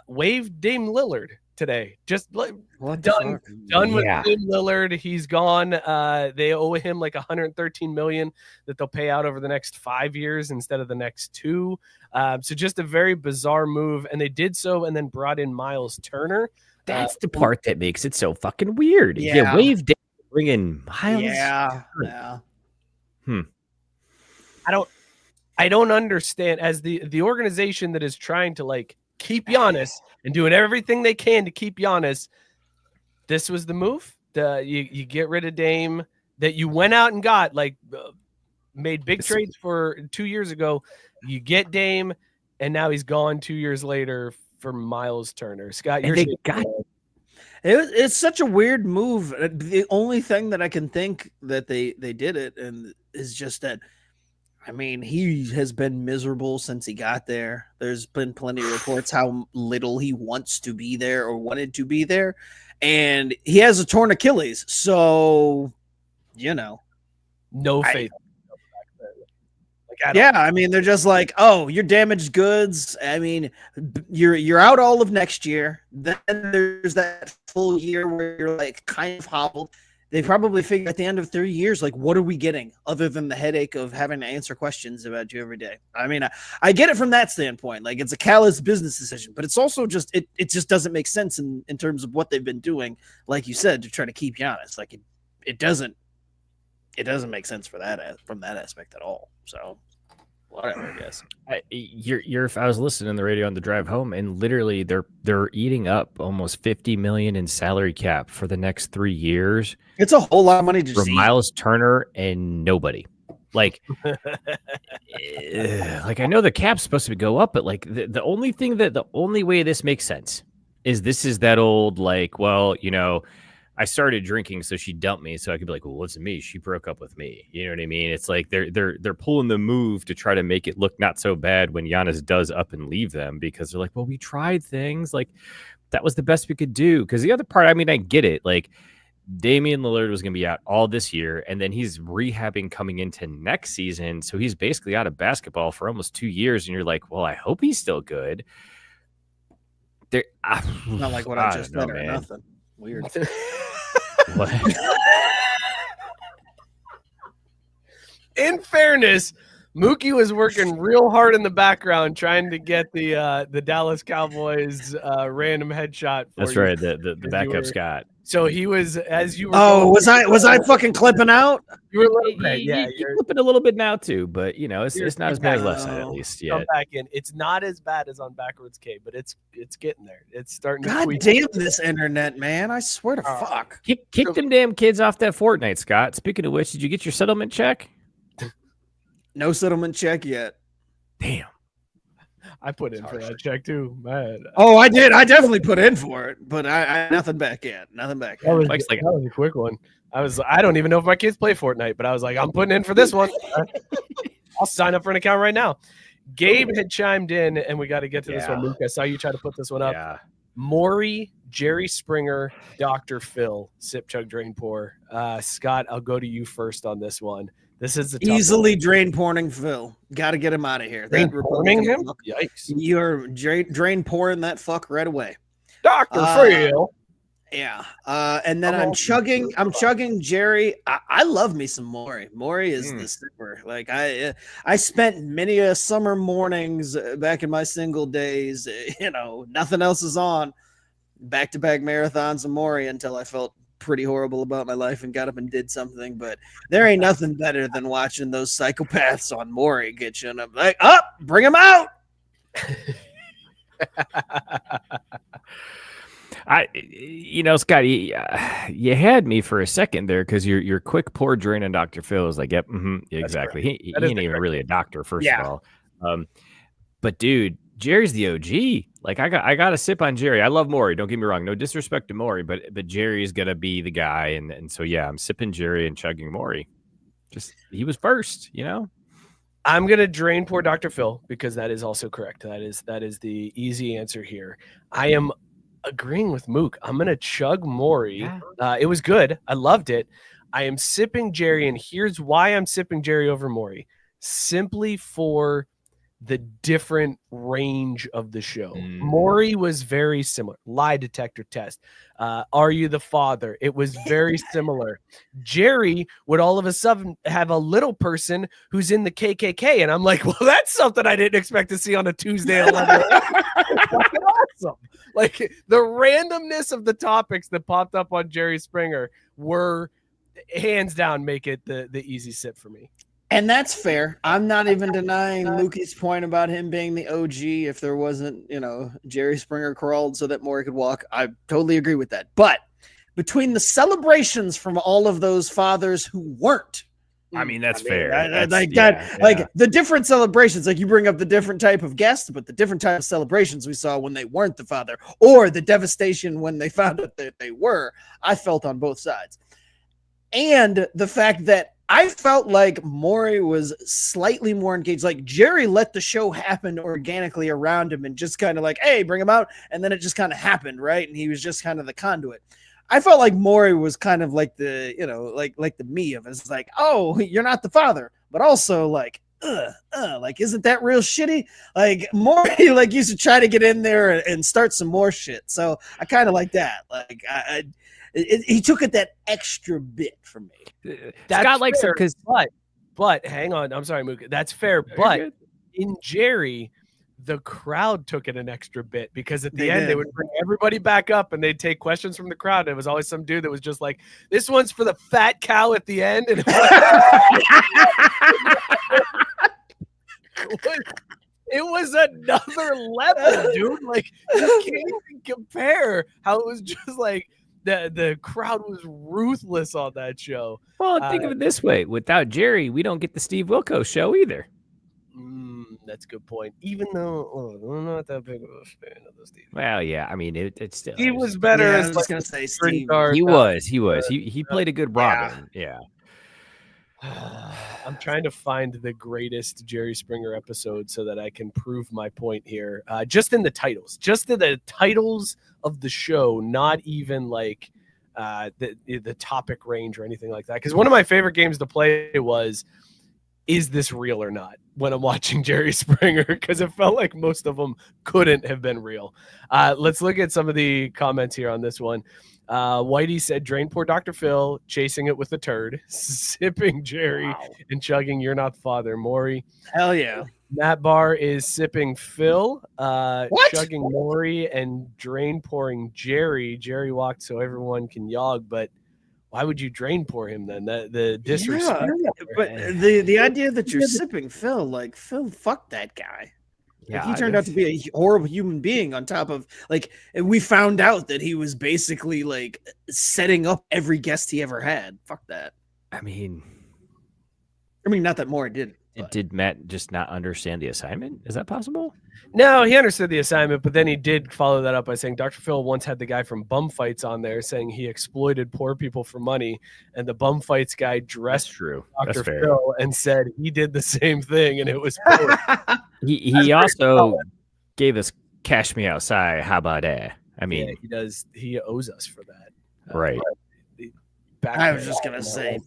waived Dame Lillard today. Just like done with Dame Lillard. He's gone. They owe him like $113 million that they'll pay out over the next 5 years instead of the next 2. So just a very bizarre move, and they did so and then brought in Myles Turner. That's the part that makes it so fucking weird. Yeah. You waved it, bring in Myles. Yeah. I don't understand as the organization that is trying to like keep Giannis and doing everything they can to keep Giannis. This was the move. You get rid of Dame that you went out and got made big trades for 2 years ago. You get Dame, and now he's gone 2 years later for Myles Turner. Scott, It's such a weird move. The only thing that I can think that they did it and is just that, I mean, he has been miserable since he got there. There's been plenty of reports how little he wants to be there or wanted to be there. And he has a torn Achilles. So, no faith. I mean, they're just like, oh, you're damaged goods. I mean, you're out all of next year. Then there's that full year where you're like kind of hobbled. They probably figure at the end of 3 years, like, what are we getting other than the headache of having to answer questions about you every day? I mean, I get it from that standpoint. Like, it's a callous business decision, but it's also just it just doesn't make sense in terms of what they've been doing, like you said, to try to keep Giannis. Like, it doesn't make sense for that from that aspect at all. So whatever, I guess. If I was listening on the radio on the drive home, and literally they're eating up almost $50 million in salary cap for the next 3 years. It's a whole lot of money to for see. Myles Turner and nobody. Like, I know the cap's supposed to go up, but like the only way this makes sense is that old like, well, I started drinking, so she dumped me, so I could be like, well, what's me? She broke up with me. You know what I mean? It's like they're pulling the move to try to make it look not so bad when Giannis does up and leave them, because they're like, well, we tried things. Like, that was the best we could do. Because the other part, I mean, I get it. Like, Damian Lillard was going to be out all this year, and then he's rehabbing coming into next season, so he's basically out of basketball for almost 2 years, and you're like, well, I hope he's still good. Not like what I just said or nothing. Weird. What? In fairness, Mookie was working real hard in the background trying to get the Dallas Cowboys random headshot. That's right, the backup Scott. So he was, as you were. Oh, was I fucking clipping out? You were a little bit, you're clipping a little bit now too, but it's not as bad as left side at least yet. Come back in. It's not as bad as on backwards K, but it's getting there. It's starting to. God tweak. damn this internet, man! I swear to fuck. Kick them damn kids off that Fortnite, Scott. Speaking of which, did you get your settlement check? No settlement check yet. Damn. I put in for that check too, man. Oh, I did. I definitely put in for it, but I nothing back yet. Nothing back yet. That was a quick one. I don't even know if my kids play Fortnite, but I was like, I'm putting in for this one. I'll sign up for an account right now. Gabe had chimed in, and we got to get to this one. Luke, I saw you try to put this one up. Yeah. Maury, Jerry Springer, Dr. Phil, Sip Chug Drainpour. Scott, I'll go to you first on this one. This is easily drain pouring Phil. Got to get him out of here. Drain pouring him? Yikes! You're drain pouring that fuck right away, Dr. Phil. Yeah. And then I'm chugging Jerry. I love me some Maury. Maury is the super. Like I spent many a summer mornings back in my single days, nothing else is on, back-to-back marathons of Maury until I felt pretty horrible about my life and got up and did something. But there ain't nothing better than watching those psychopaths on Maury get you. And I'm like, bring them out. Scott, you had me for a second there because your quick pour drain on Dr. Phil is like, yep, exactly. He ain't even really a doctor, first of all. But dude, Jerry's the OG. Like I got to sip on Jerry. I love Maury. Don't get me wrong. No disrespect to Maury, but Jerry's gonna be the guy. And so yeah, I'm sipping Jerry and chugging Maury. Just he was first, I'm gonna drain pour Dr. Phil because that is also correct. That is the easy answer here. I am agreeing with Mook. I'm gonna chug Maury. Yeah. It was good. I loved it. I am sipping Jerry, and here's why I'm sipping Jerry over Maury. Simply for the different range of the show. Maury was very similar. Lie detector test. Are you the father? It was very similar. Jerry would all of a sudden have a little person who's in the KKK. And I'm like, well, that's something I didn't expect to see on a Tuesday at 11. Awesome. Like the randomness of the topics that popped up on Jerry Springer were hands down make it the easy sip for me. And that's fair. I'm not even denying Mookie's point about him being the OG. If there wasn't, Jerry Springer crawled so that Maury could walk, I totally agree with that. But between the celebrations from all of those fathers who weren't, that's fair. The different celebrations, like you bring up the different type of guests, but the different type of celebrations we saw when they weren't the father, or the devastation when they found out that they were, I felt on both sides. And the fact that I felt like Maury was slightly more engaged. Like Jerry let the show happen organically around him and just kind of like, hey, bring him out. And then it just kind of happened, right? And he was just kind of the conduit. I felt like Maury was kind of like the, like the me of it. It's like, oh, you're not the father, but also like, like, isn't that real shitty? Like Maury, like used to try to get in there and start some more shit. So I kind of like that. Like he took it that extra bit for me. That's Scott likes fair, it because, but hang on, I'm sorry, Mook. That's fair, but in Jerry, the crowd took it an extra bit because at the end they would bring everybody back up and they'd take questions from the crowd. It was always some dude that was just like, "This one's for the fat cow at the end," and it was another level, dude. Like you can't even compare how it was just like. The crowd was ruthless on that show. Well, think of it this way. Without Jerry, we don't get the Steve Wilkos show either. That's a good point. Even though I'm not that big of a fan of the Steve. Well, yeah. It's still. He was better. Yeah, I was just going to say Steve. He was. He played a good Robin. Yeah. I'm trying to find the greatest Jerry Springer episode so that I can prove my point here. Just in the titles of the show, not even like the topic range or anything like that. Because one of my favorite games to play was, is this real or not? When I'm watching Jerry Springer, because it felt like most of them couldn't have been real. Let's look at some of the comments here on this one. Whitey said, Drainpour Dr. Phil, chasing it with a turd, sipping Jerry, and chugging You're Not Father. Maury. Hell yeah. Matt Barr is sipping Phil, chugging Maury, and drain pouring Jerry. Jerry walked so everyone can yog, but why would you drain pour him then? The disrespect. Yeah, but the idea that you're sipping Phil, like Phil, fuck that guy. Yeah, he turned out to be a horrible human being on top of we found out that he was basically like setting up every guest he ever had. Fuck that. I mean, not that Maury didn't. Did Matt just not understand the assignment? Is that possible? No, he understood the assignment, but then he did follow that up by saying Dr. Phil once had the guy from Bum Fights on there saying he exploited poor people for money, and the Bum Fights guy dressed Dr. Phil and said he did the same thing, and it was poor. he also gave us Cash Me Outside. How about that? I mean, yeah, he does. He owes us for that. Right. I was just going to say,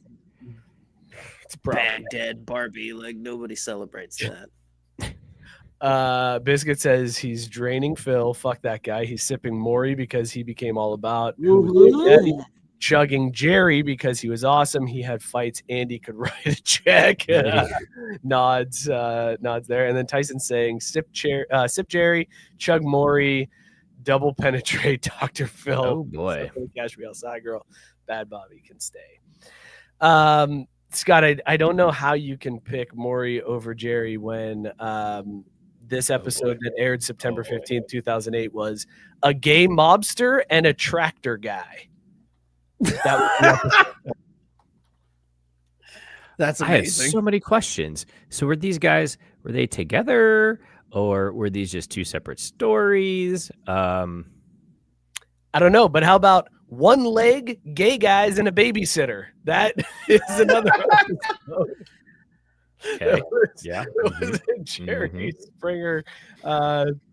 it's Baghdad Barbie. Like, nobody celebrates that. Biscuit says he's draining Phil. Fuck that guy. He's sipping Maury because he became all about who was Daddy. Chugging Jerry because he was awesome. He had fights. Andy could write a check. Nods there. And then Tyson saying sip Jerry, chug Maury, double penetrate Dr. Phil. Oh boy. Cash me outside, girl. Bad Bobby can stay. Scott, I don't know how you can pick Maury over Jerry when this episode that aired September 15th, 2008 was a gay mobster and a tractor guy. That was the episode. That's I had amazing. so many questions. So were they together or were these just two separate stories? I don't know, but how about one leg, gay guys, and a babysitter? That is another episode. Okay. It was a Jerry Springer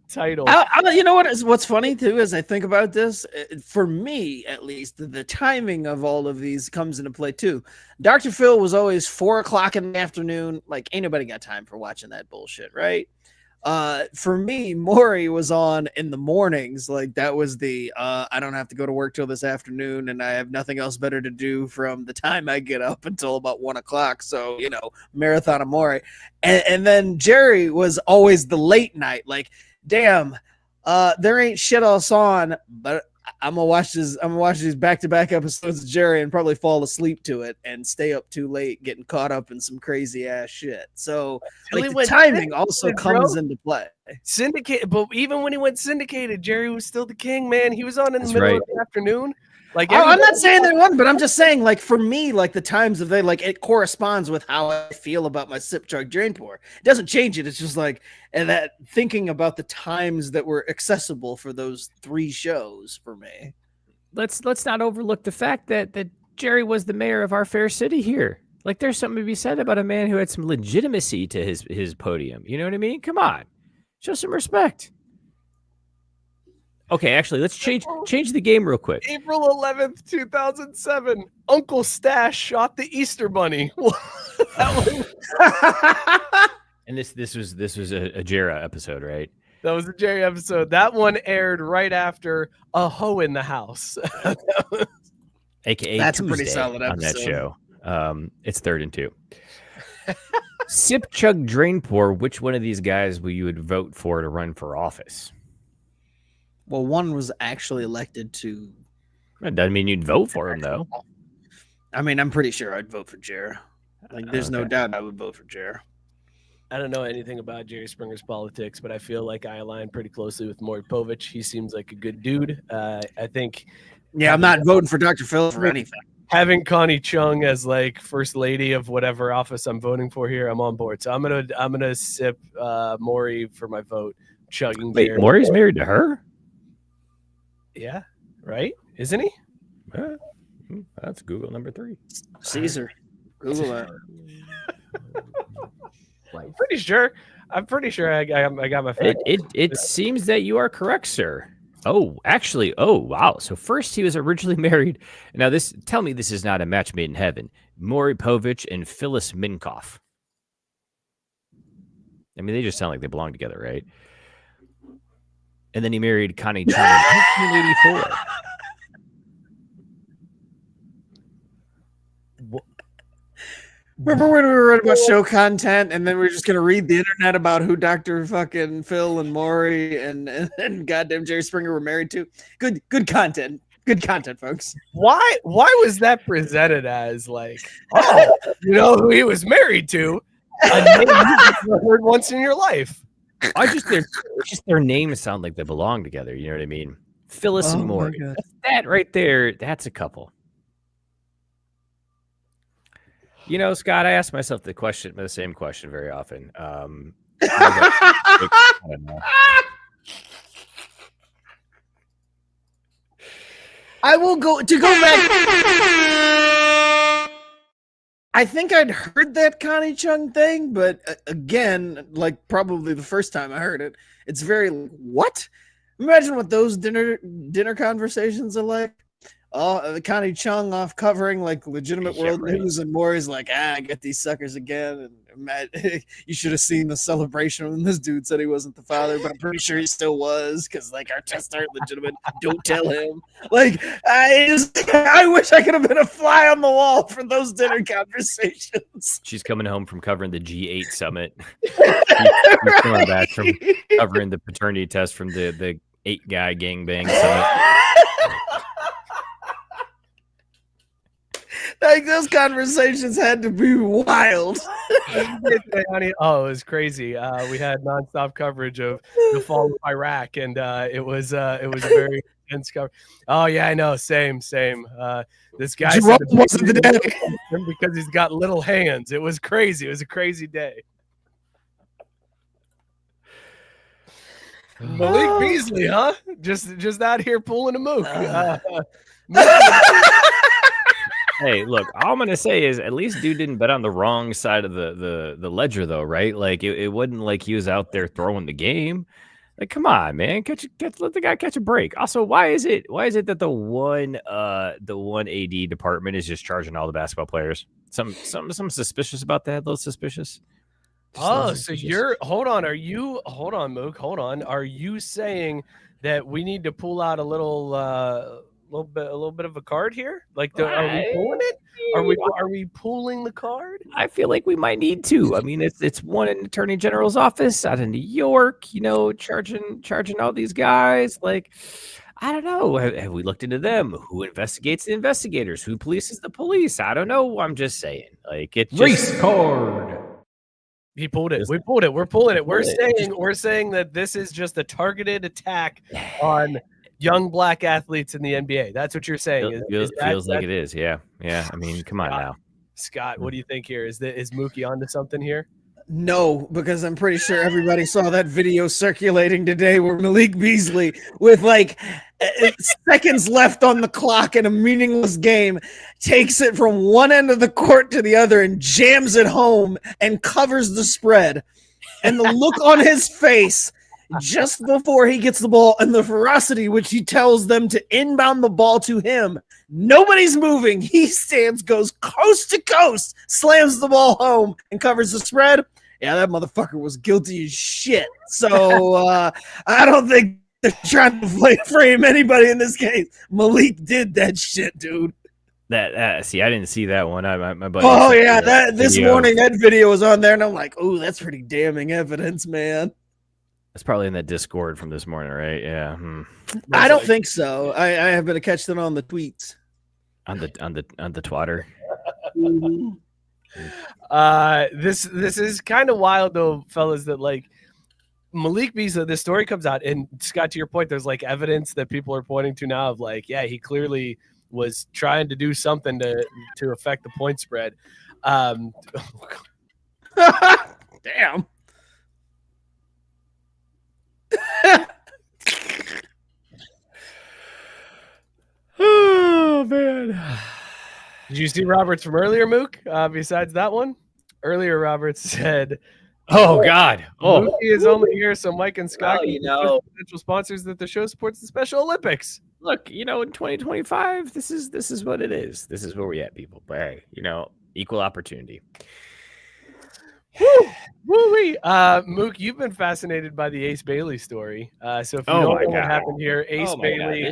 title. You know what's funny too is I think about this. For me, at least, the timing of all of these comes into play too. Dr. Phil was always 4:00 in the afternoon. Like, ain't nobody got time for watching that bullshit, right? For me, Maury was on in the mornings. Like, that was the I don't have to go to work till this afternoon, and I have nothing else better to do from the time I get up until about 1:00. So, marathon of Maury. And then Jerry was always the late night. Like, damn, there ain't shit else on, but I'm gonna watch these back-to-back episodes of Jerry and probably fall asleep to it and stay up too late getting caught up in some crazy ass shit. So the timing also comes into play. Syndicated, but even when he went syndicated, Jerry was still the king, man. He was on in the middle of the afternoon. Like, I'm not saying they won, but I'm just saying, like, for me, like, the times of day, like, it corresponds with how I feel about my sip, chug, Drainpour. It doesn't change it. It's just like, and that thinking about the times that were accessible for those three shows for me. Let's not overlook the fact that Jerry was the mayor of our fair city here. Like, there's something to be said about a man who had some legitimacy to his podium. You know what I mean? Come on, show some respect. Okay, actually, let's change the game real quick. April 11th, 2007. Uncle Stash shot the Easter Bunny. And this was a Jera episode, right? That was a Jerry episode. That one aired right after A Hoe in the House. AKA that's Tuesday a pretty solid episode on that show. It's 3rd and 2. Sip, chug, Drainpour. Which one of these guys you would vote for to run for office? Well, one was actually elected to. That doesn't mean you'd vote for him, though. I mean, I'm pretty sure I'd vote for Jer. Like, there's no doubt I would vote for Jer. I don't know anything about Jerry Springer's politics, but I feel like I align pretty closely with Maury Povich. He seems like a good dude. I think. Yeah, I'm not voting for Dr. Phil for anything. Having Connie Chung as like first lady of whatever office I'm voting for here, I'm on board. So I'm gonna sip Maury for my vote. Chugging. Wait, Jerry. Maury's married to her? Yeah, right? Isn't he? That's Google number 3. Caesar. Google that. I'm pretty sure I got my fact. It seems that you are correct, sir. Oh, actually, wow. So first he was originally married. Now tell me this is not a match made in heaven. Maury Povich and Phyllis Minkoff. I mean, they just sound like they belong together, right? And then he married Connie Chung in 1984. Remember when we were writing about show content and then we were just going to read the internet about who Dr. fucking Phil and Maury and goddamn Jerry Springer were married to? Good content. Good content, folks. Why was that presented as like, you know who he was married to? A name you've heard once in your life. Their names sound like they belong together. You know what I mean? Phyllis and Maury. That right there, that's a couple. You know, Scott, I ask myself the same question very often. I don't know. I will go back. I think I'd heard that Connie Chung thing, but again, like probably the first time I heard it, it's very what? Imagine what those dinner conversations are like. Connie Chung off covering like legitimate Yeah, world right. news, and Maury's like, I get these suckers again. And Matt, you should have seen the celebration when this dude said he wasn't the father, but I'm pretty sure he still was because like our tests aren't legitimate. Don't tell him. Like I wish I could have been a fly on the wall for those dinner conversations. She's coming home from covering the G8 summit. She's coming back from covering the paternity test from the 8-guy gangbang summit. Like those conversations had to be wild. Oh, it was crazy. We had nonstop coverage of the fall of Iraq, and it was a very intense cover. Oh yeah, I know. Same. This guy Jerome wasn't the day because he's got little hands. It was crazy. It was a crazy day. Malik Beasley, huh? Just out here pulling a mook. Hey, look, all I'm gonna say is at least dude didn't bet on the wrong side of the ledger, though, right? Like it wasn't like he was out there throwing the game. Like, come on, man, let the guy catch a break. Also, why is it that the one AD department is just charging all the basketball players? Some suspicious about that. A little suspicious. So you're hold on, Mook, hold on. Are you saying that we need to pull out a little bit of a card here? Like, are we pulling it? Are we pulling the card? I feel like we might need to. I mean, it's one in Attorney General's office out in New York, charging all these guys. Like, I don't know. Have we looked into them? Who investigates the investigators? Who polices the police? I don't know. I'm just saying. Like, it's Race card. He pulled it. We pulled it. We're pulling it. We're saying that this is just a targeted attack on young black athletes in the NBA. That's what you're saying. Feels like it is. Yeah. I mean, come on now. Scott, what do you think here? Is Mookie onto something here? No, because I'm pretty sure everybody saw that video circulating today where Malik Beasley, with like seconds left on the clock in a meaningless game, takes it from one end of the court to the other and jams it home and covers the spread. And the look on his face just before he gets the ball and the ferocity which he tells them to inbound the ball to him. Nobody's moving. He stands, goes coast to coast, slams the ball home, and covers the spread. Yeah, that motherfucker was guilty as shit. So I don't think they're trying to frame anybody in this case. Malik did that shit, dude. See, I didn't see that one. My buddy. Oh yeah, this morning that video was on there, and I'm like, oh, that's pretty damning evidence, man. It's probably in that Discord from this morning, right? Yeah. I don't think so. I have been to catch them on the tweets. On the twatter. This is kind of wild though, fellas, that like Malik Beasley, this story comes out, and Scott, to your point, there's like evidence that people are pointing to now of like, yeah, he clearly was trying to do something to affect the point spread. Damn. Oh man. Did you see Roberts from earlier, Mook? Besides that one, earlier Roberts said, "Oh God, Mookie is only here so Mike and Scott Well, can potential sponsors that the show supports the Special Olympics." Look, in 2025, this is what it is. This is where we at, people. But hey, equal opportunity. Woo-wee. Mook, you've been fascinated by the Ace Bailey story. So if you don't know what happened here, Ace Bailey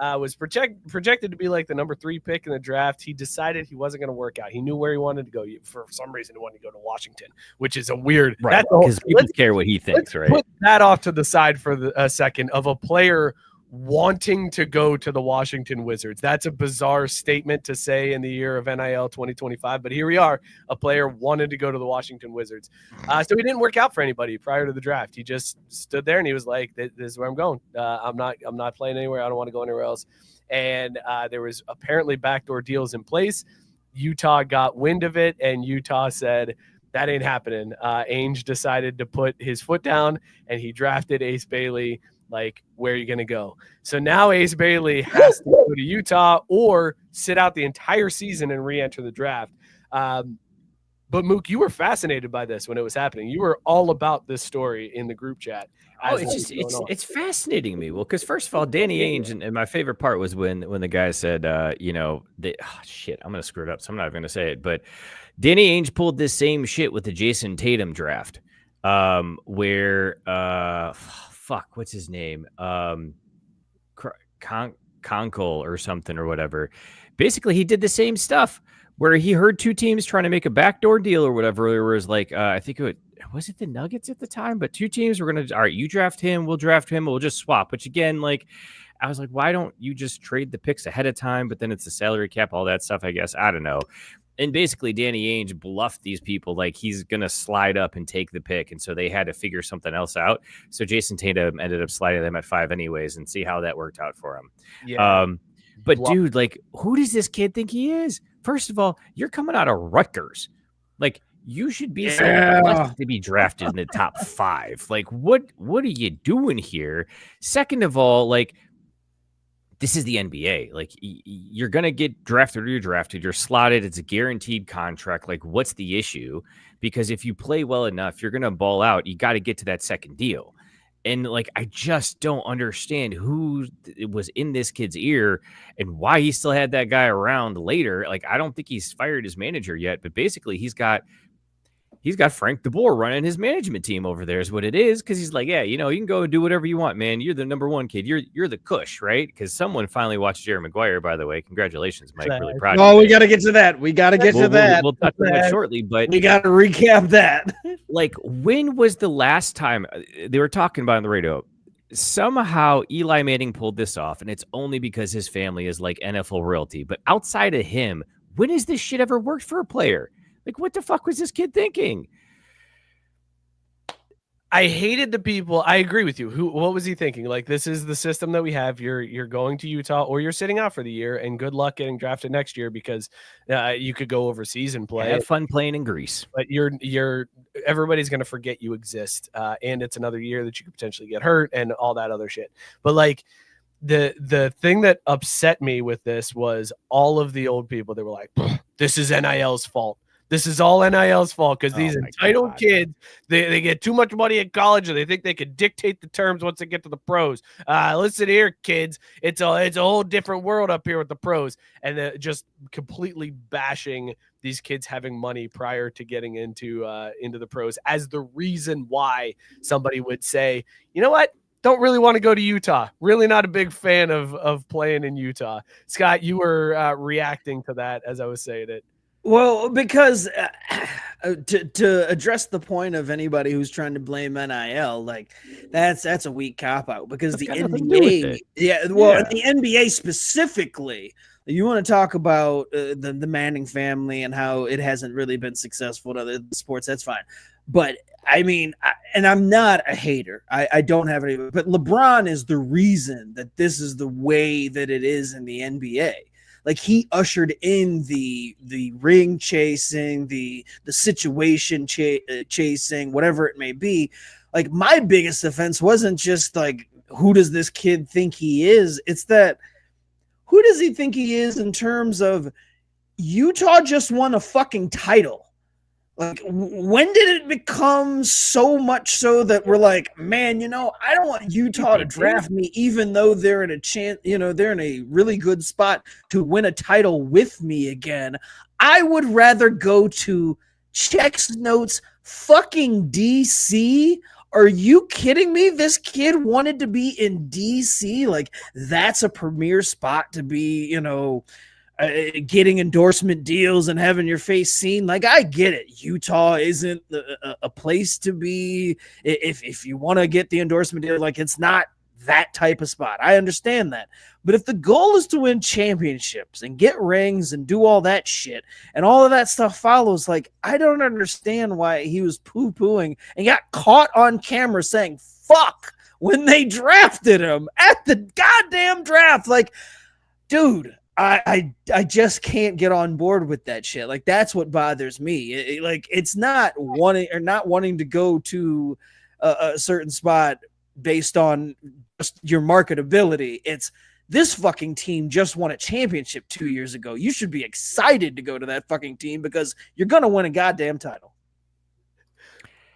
was projected to be like the number 3 pick in the draft. He decided he wasn't going to work out. He knew where he wanted to go. For some reason, he wanted to go to Washington, which is a weird. Right, because people care what he thinks, right? Put that off to the side for a second of a player wanting to go to the Washington Wizards. That's a bizarre statement to say in the year of NIL 2025, but here we are. A player wanted to go to the Washington Wizards. So he didn't work out for anybody prior to the draft. He just stood there and he was like, this is where I'm going. I'm not playing anywhere. I don't want to go anywhere else. And there was apparently backdoor deals in place. Utah got wind of it, and Utah said, that ain't happening. Ainge decided to put his foot down, and he drafted Ace Bailey. Like, where are you going to go? So now Ace Bailey has to go to Utah or sit out the entire season and re-enter the draft. But Mook, you were fascinated by this when it was happening. You were all about this story in the group chat. Oh, it's fascinating me. Well, because first of all, Danny Ainge, and my favorite part was when the guy said, shit, I'm gonna screw it up, so I'm not even gonna say it. But Danny Ainge pulled this same shit with the Jason Tatum draft, where what's his name, Conkle or something or whatever. Basically, he did the same stuff where he heard two teams trying to make a backdoor deal or whatever. It was like, I think was it the Nuggets at the time, but two teams were going to, all right, you draft him, we'll draft him, we'll just swap. Which again, like, I was like, why don't you just trade the picks ahead of time? But then it's the salary cap, all that stuff, I guess. I don't know. And basically, Danny Ainge bluffed these people like he's going to slide up and take the pick. And so they had to figure something else out. So Jason Tatum ended up sliding them at 5 anyways and see how that worked out for him. Yeah. But dude, like, who does this kid think he is? First of all, you're coming out of Rutgers. Like, you should be to be drafted in the top 5. Like, what are you doing here? Second of all, like, this is the NBA. Like, you're going to get drafted or you're drafted. You're slotted. It's a guaranteed contract. Like, what's the issue? Because if you play well enough, you're going to ball out. You got to get to that second deal. And, like, I just don't understand who was in this kid's ear and why he still had that guy around later. Like, I don't think he's fired his manager yet, but basically he's got Frank DeBoer running his management team over there is what it is. Cause he's like, yeah, you can go and do whatever you want, man. You're the number one kid. You're the cush, right? Cause someone finally watched Jerry Maguire, by the way. Congratulations, Mike. Really proud of you. Oh, we got to get to that. We'll touch on that shortly, but we got to recap that. Like, when was the last time they were talking about on the radio? Somehow Eli Manning pulled this off, and it's only because his family is like NFL royalty. But outside of him, when has this shit ever worked for a player? Like, what the fuck was this kid thinking? I hated the people. I agree with you. What was he thinking? Like, this is the system that we have. You're going to Utah or you're sitting out for the year, and good luck getting drafted next year because you could go overseas and play. Have fun playing in Greece. But everybody's going to forget you exist. And it's another year that you could potentially get hurt and all that other shit. But like, the thing that upset me with this was all of the old people. They were like, this is NIL's fault. This is all NIL's fault because these entitled kids, they get too much money in college and they think they can dictate the terms once they get to the pros. Listen here, kids. It's a whole different world up here with the pros. And just completely bashing these kids having money prior to getting into the pros as the reason why somebody would say, you know what? Don't really want to go to Utah. Really not a big fan of playing in Utah. Scott, you were reacting to that as I was saying it. Well, because to address the point of anybody who's trying to blame NIL, like that's a weak cop out because the NBA, the NBA specifically, you want to talk about the Manning family and how it hasn't really been successful in other sports. That's fine, but I mean, and I'm not a hater. I don't have any, but LeBron is the reason that this is the way that it is in the NBA. Like, he ushered in the ring chasing, the situation chasing, whatever it may be. Like, my biggest offense wasn't just like, who does this kid think he is? It's that, who does he think he is in terms of Utah just won a fucking title? Like, when did it become so much so that we're like, man, I don't want Utah to draft me, even though they're in a chance, they're in a really good spot to win a title with me again. I would rather go to Checks Notes fucking DC. Are you kidding me? This kid wanted to be in DC. Like, that's a premier spot to be, getting endorsement deals and having your face seen. Like, I get it. Utah isn't a place to be if you want to get the endorsement deal. Like, it's not that type of spot. I understand that. But if the goal is to win championships and get rings and do all that shit and all of that stuff follows, like, I don't understand why he was poo-pooing and got caught on camera saying fuck when they drafted him at the goddamn draft. Like, dude, I just can't get on board with that shit. Like, that's what bothers me. It's not wanting to go to a certain spot based on just your marketability. It's This fucking team just won a championship 2 years ago. You should be excited to go to that fucking team because you're going to win a goddamn title.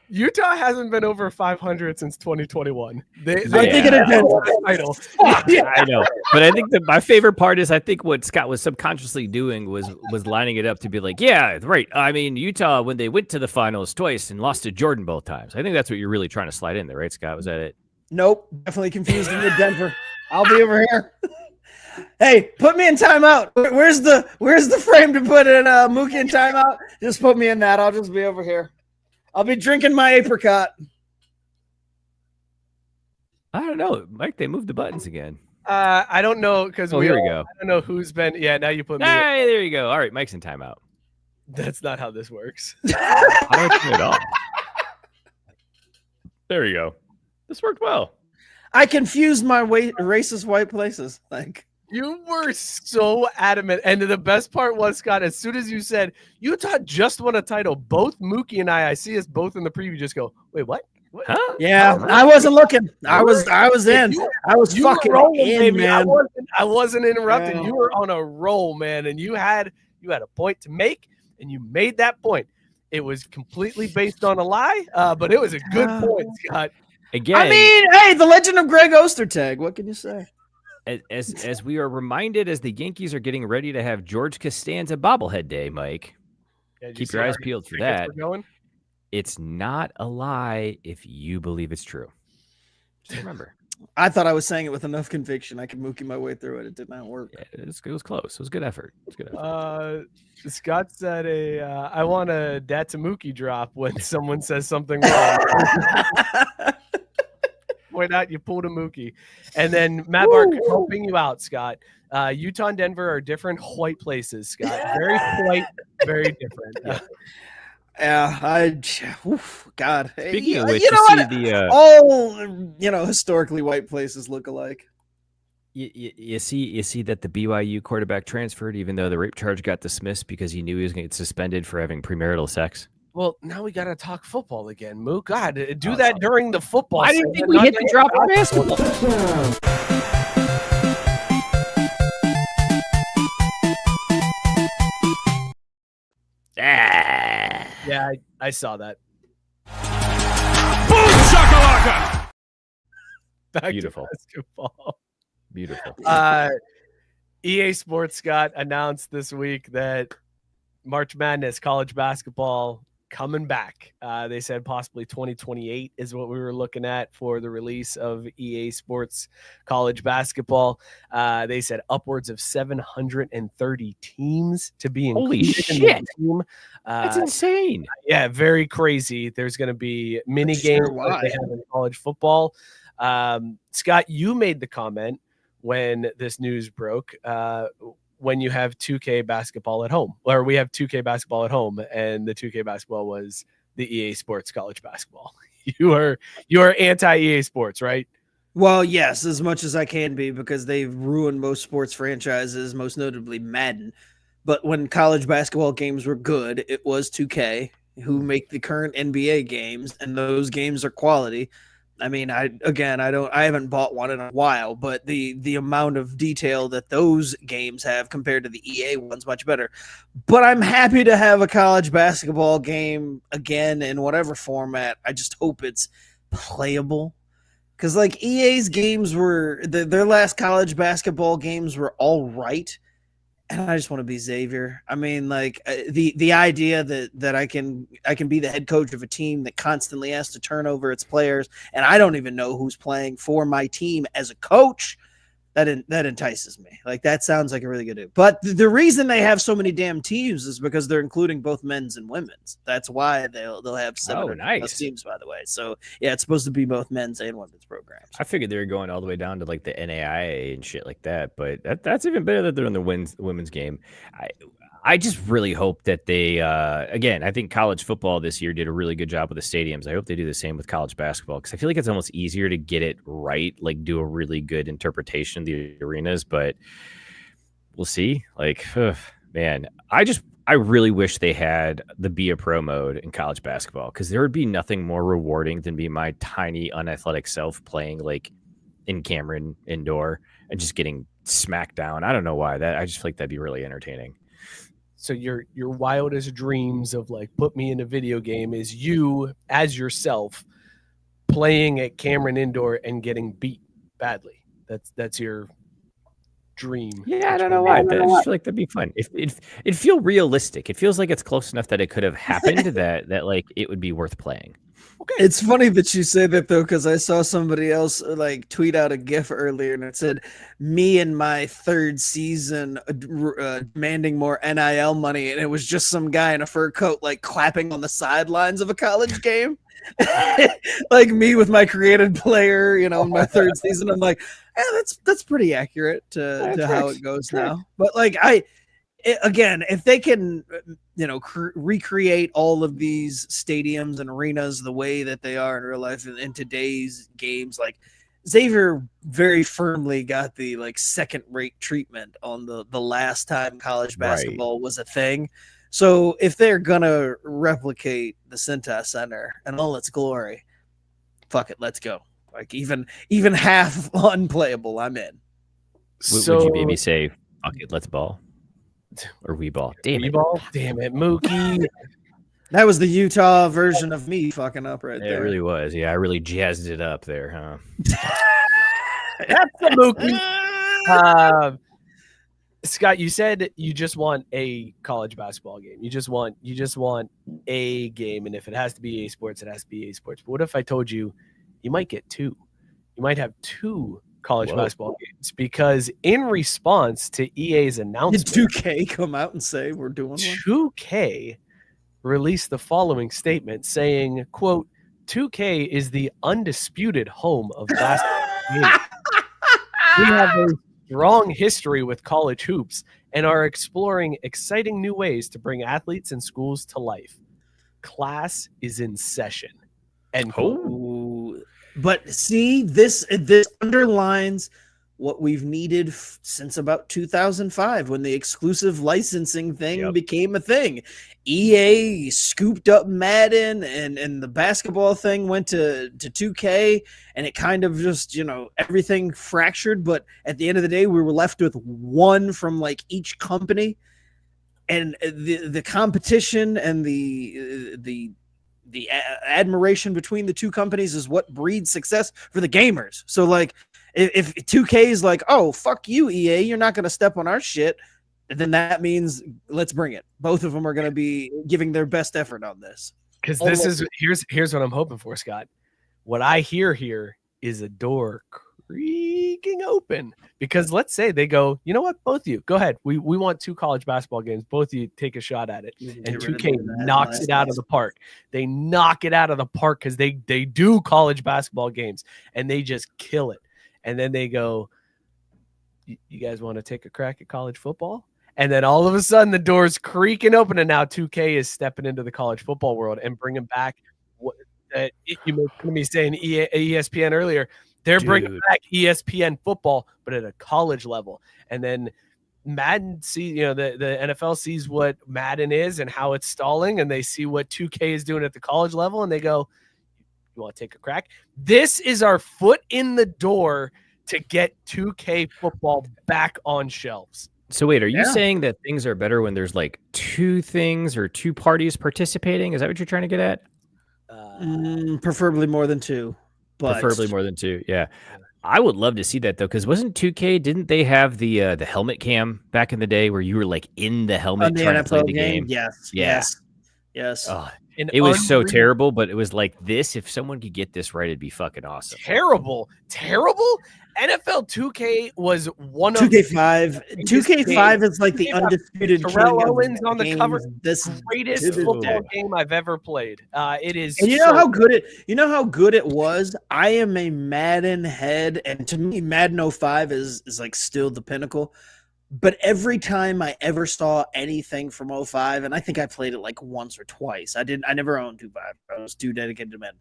Utah hasn't been over 500 since 2021. I think it is title. I know, but I think that my favorite part is I think what Scott was subconsciously doing was lining it up to be like, yeah, right. I mean, Utah when they went to the finals twice and lost to Jordan both times. I think that's what you're really trying to slide in there, right, Scott? Was that it? Nope, definitely confused him with Denver. I'll be over here. Hey, put me in timeout. Where's the frame to put in Mookie in timeout? Just put me in that. I'll just be over here. I'll be drinking my apricot. I don't know, Mike. They moved the buttons again. I don't know because here we go. I don't know who's been. Yeah, now you put me. Hey, there you go. All right, Mike's in timeout. That's not how this works. I don't think at all. There you go. This worked well. I confused my racist white places. Like You were so adamant. And the best part was, Scott, as soon as you said Utah just won a title, both Mookie and I see us both in the preview just go, wait, what? Huh? Yeah, I wasn't looking. I was in. I was fucking rolling, in, baby. man. I wasn't interrupting. Yeah. You were on a roll, man, and you had a point to make, and you made that point. It was completely based on a lie, but it was a good point, Scott. Again, I mean, hey, the legend of Greg Ostertag. What can you say? As we are reminded, as the Yankees are getting ready to have George Costanza bobblehead day, Mike, keep your eyes peeled for that. It's not a lie if you believe it's true. Just remember. I thought I was saying it with enough conviction. I could mookie my way through it. It did not work. Yeah, it was close. It was good effort. It was good effort. Scott said I want a that's a Mookie drop when someone says something wrong. Why not? You pulled a Mookie. And then Matt Bark helping you out, Scott. Utah and Denver are different white places, Scott. Very white, very different. Yeah, God. Speaking of which, all historically white places look alike. You see that the BYU quarterback transferred, even though the rape charge got dismissed because he knew he was going to get suspended for having premarital sex. Well, now we got to talk football again, Mook. God, do that during the football. I didn't think we hit the drop on basketball. Yeah, I saw that. Boom shakalaka! Beautiful. Basketball. Beautiful. EA Sports Scott announced this week that March Madness college basketball coming back. They said possibly 2028 is what we were looking at for the release of EA Sports college basketball. They said upwards of 730 teams to be included. Holy shit. In the team. That's insane. Yeah, very crazy. There's going to be mini games like they have in college football. Scott, you made the comment when this news broke, when you have 2K basketball at home, or we have 2K basketball at home, and the 2K basketball was the EA Sports college basketball. You are anti EA Sports, right? Well, yes, as much as I can be, because they've ruined most sports franchises, most notably Madden. But when college basketball games were good, it was 2K who make the current NBA games, and those games are quality. I mean, I haven't bought one in a while, but the amount of detail that those games have compared to the EA one's much better. But I'm happy to have a college basketball game again in whatever format. I just hope it's playable. Because like EA's games were, their last college basketball games were all right. And I just want to be Xavier. I mean, like the idea that I can be the head coach of a team that constantly has to turn over its players, and I don't even know who's playing for my team as a coach. That entices me. Like that sounds like a really good deal. But the reason they have so many damn teams is because they're including both men's and women's. That's why they'll have 7 teams, by the way. So yeah, it's supposed to be both men's and women's programs. I figured they were going all the way down to like the NAIA and shit like that, but that's even better that they're in the women's game. I just really hope that they, again, I think college football this year did a really good job with the stadiums. I hope they do the same with college basketball because I feel like it's almost easier to get it right, like do a really good interpretation of the arenas, but we'll see. Like, man, I really wish they had the Be a Pro mode in college basketball because there would be nothing more rewarding than be my tiny, unathletic self playing like in Cameron indoor and just getting smackdown. I don't know why. I just feel like that'd be really entertaining. So your wildest dreams of like put me in a video game is you as yourself playing at Cameron Indoor and getting beat badly. That's your dream. Yeah, I don't know why. I just feel like that'd be fun. It'd feel realistic. It feels like it's close enough that it could have happened that like it would be worth playing. Okay. It's funny that you say that though, because I saw somebody else like tweet out a GIF earlier, and it said, "Me in my third season demanding more NIL money," and it was just some guy in a fur coat like clapping on the sidelines of a college game. Like me with my created player, in my third season. I'm like, that's pretty accurate to how it goes now. But like again, if they can, recreate all of these stadiums and arenas the way that they are in real life in today's games, like Xavier very firmly got the like second-rate treatment on the last time college basketball was a thing. So if they're gonna replicate the Cintas Center in all its glory, fuck it, let's go. Like even half unplayable, I'm in. Would you maybe say, fuck it, let's ball? Or we ball. Damn it, Mookie. That was the Utah version of me fucking up right there. It really was. Yeah, I really jazzed it up there, huh? That's the Mookie. Scott, you said you just want a college basketball game. You just want a game, and if it has to be EA Sports, it has to be EA Sports. But what if I told you might get two? You might have two college basketball games, because in response to EA's announcement, did 2K come out and say we're doing one? 2K released the following statement saying, quote, 2K is the undisputed home of basketball games. We have a strong history with college hoops and are exploring exciting new ways to bring athletes and schools to life. Class is in session. And but see, this underlines what we've needed since about 2005, when the exclusive licensing thing became a thing. EA scooped up Madden, and the basketball thing went to 2K, and it kind of just, everything fractured. But at the end of the day, we were left with one from like each company, and the competition and the admiration between the two companies is what breeds success for the gamers. So like, if 2K is like, oh, fuck you, EA, you're not going to step on our shit, then that means let's bring it. Both of them are going to be giving their best effort on this. Because here's what I'm hoping for, Scott. What I hear here is a door creaking open. Because let's say they go, you know what, both of you, go ahead. We want two college basketball games. Both of you take a shot at it. And 2K knocks it out of the park. They knock it out of the park because they do college basketball games, and they just kill it. And then they go, you guys want to take a crack at college football? And then all of a sudden the door's creaking open, and now 2K is stepping into the college football world and bringing back what you were me saying ESPN earlier. They're bringing back ESPN football, but at a college level. And then Madden sees, the NFL sees what Madden is and how it's stalling, and they see what 2K is doing at the college level, and they go, you want to take a crack? This is our foot in the door to get 2K football back on shelves. So wait, are you saying that things are better when there's like two things or two parties participating? Is that what you're trying to get at? Preferably more than two. But preferably more than two. Yeah. I would love to see that though, because wasn't 2K, didn't they have the helmet cam back in the day where you were like in the helmet trying to play the game? Yes. It was so terrible, but it was like this. If someone could get this right, it'd be fucking awesome. Terrible. NFL 2K was one of 2K5. 2K5 is like the undisputed Terrell Owens on the cover. This greatest football game I've ever played. It is. And you know how good it was. I am a Madden head, and to me, Madden 05 is like still the pinnacle. But every time I ever saw anything from 05, and I think I played it like once or twice. I never owned 2.5. I was too dedicated to Madden.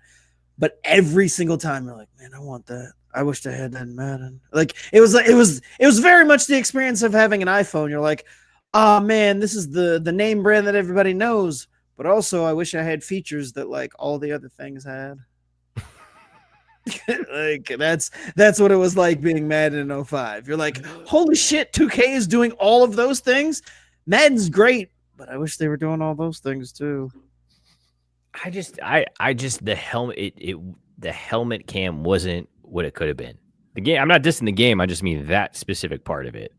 But every single time you're like, man, I want that. I wish I had that in Madden. Like it was very much the experience of having an iPhone. You're like, oh man, this is the name brand that everybody knows. But also I wish I had features that like all the other things had. Like that's what it was like being Madden in 05. You're like, holy shit, 2K is doing all of those things. Madden's great, but I wish they were doing all those things too. I just the helmet cam wasn't what it could have been. The game, I'm not dissing the game, I just mean that specific part of it.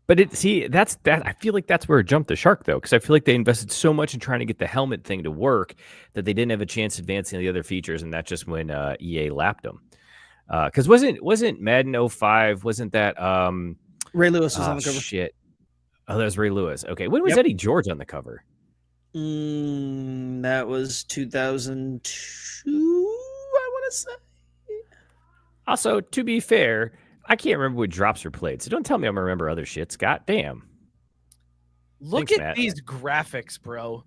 But I feel like that's where it jumped the shark though, because I feel like they invested so much in trying to get the helmet thing to work that they didn't have a chance advancing the other features, and that's just when EA lapped them. Because wasn't Madden 05, wasn't that Ray Lewis was on the cover? Shit. Oh, that was Ray Lewis. Okay, when was Eddie George on the cover? That was 2002, I want to say. Also, to be fair, I can't remember what drops were played, so don't tell me I'm gonna remember other shit. Scott, damn. Look Thanks, at Matt. these graphics, bro.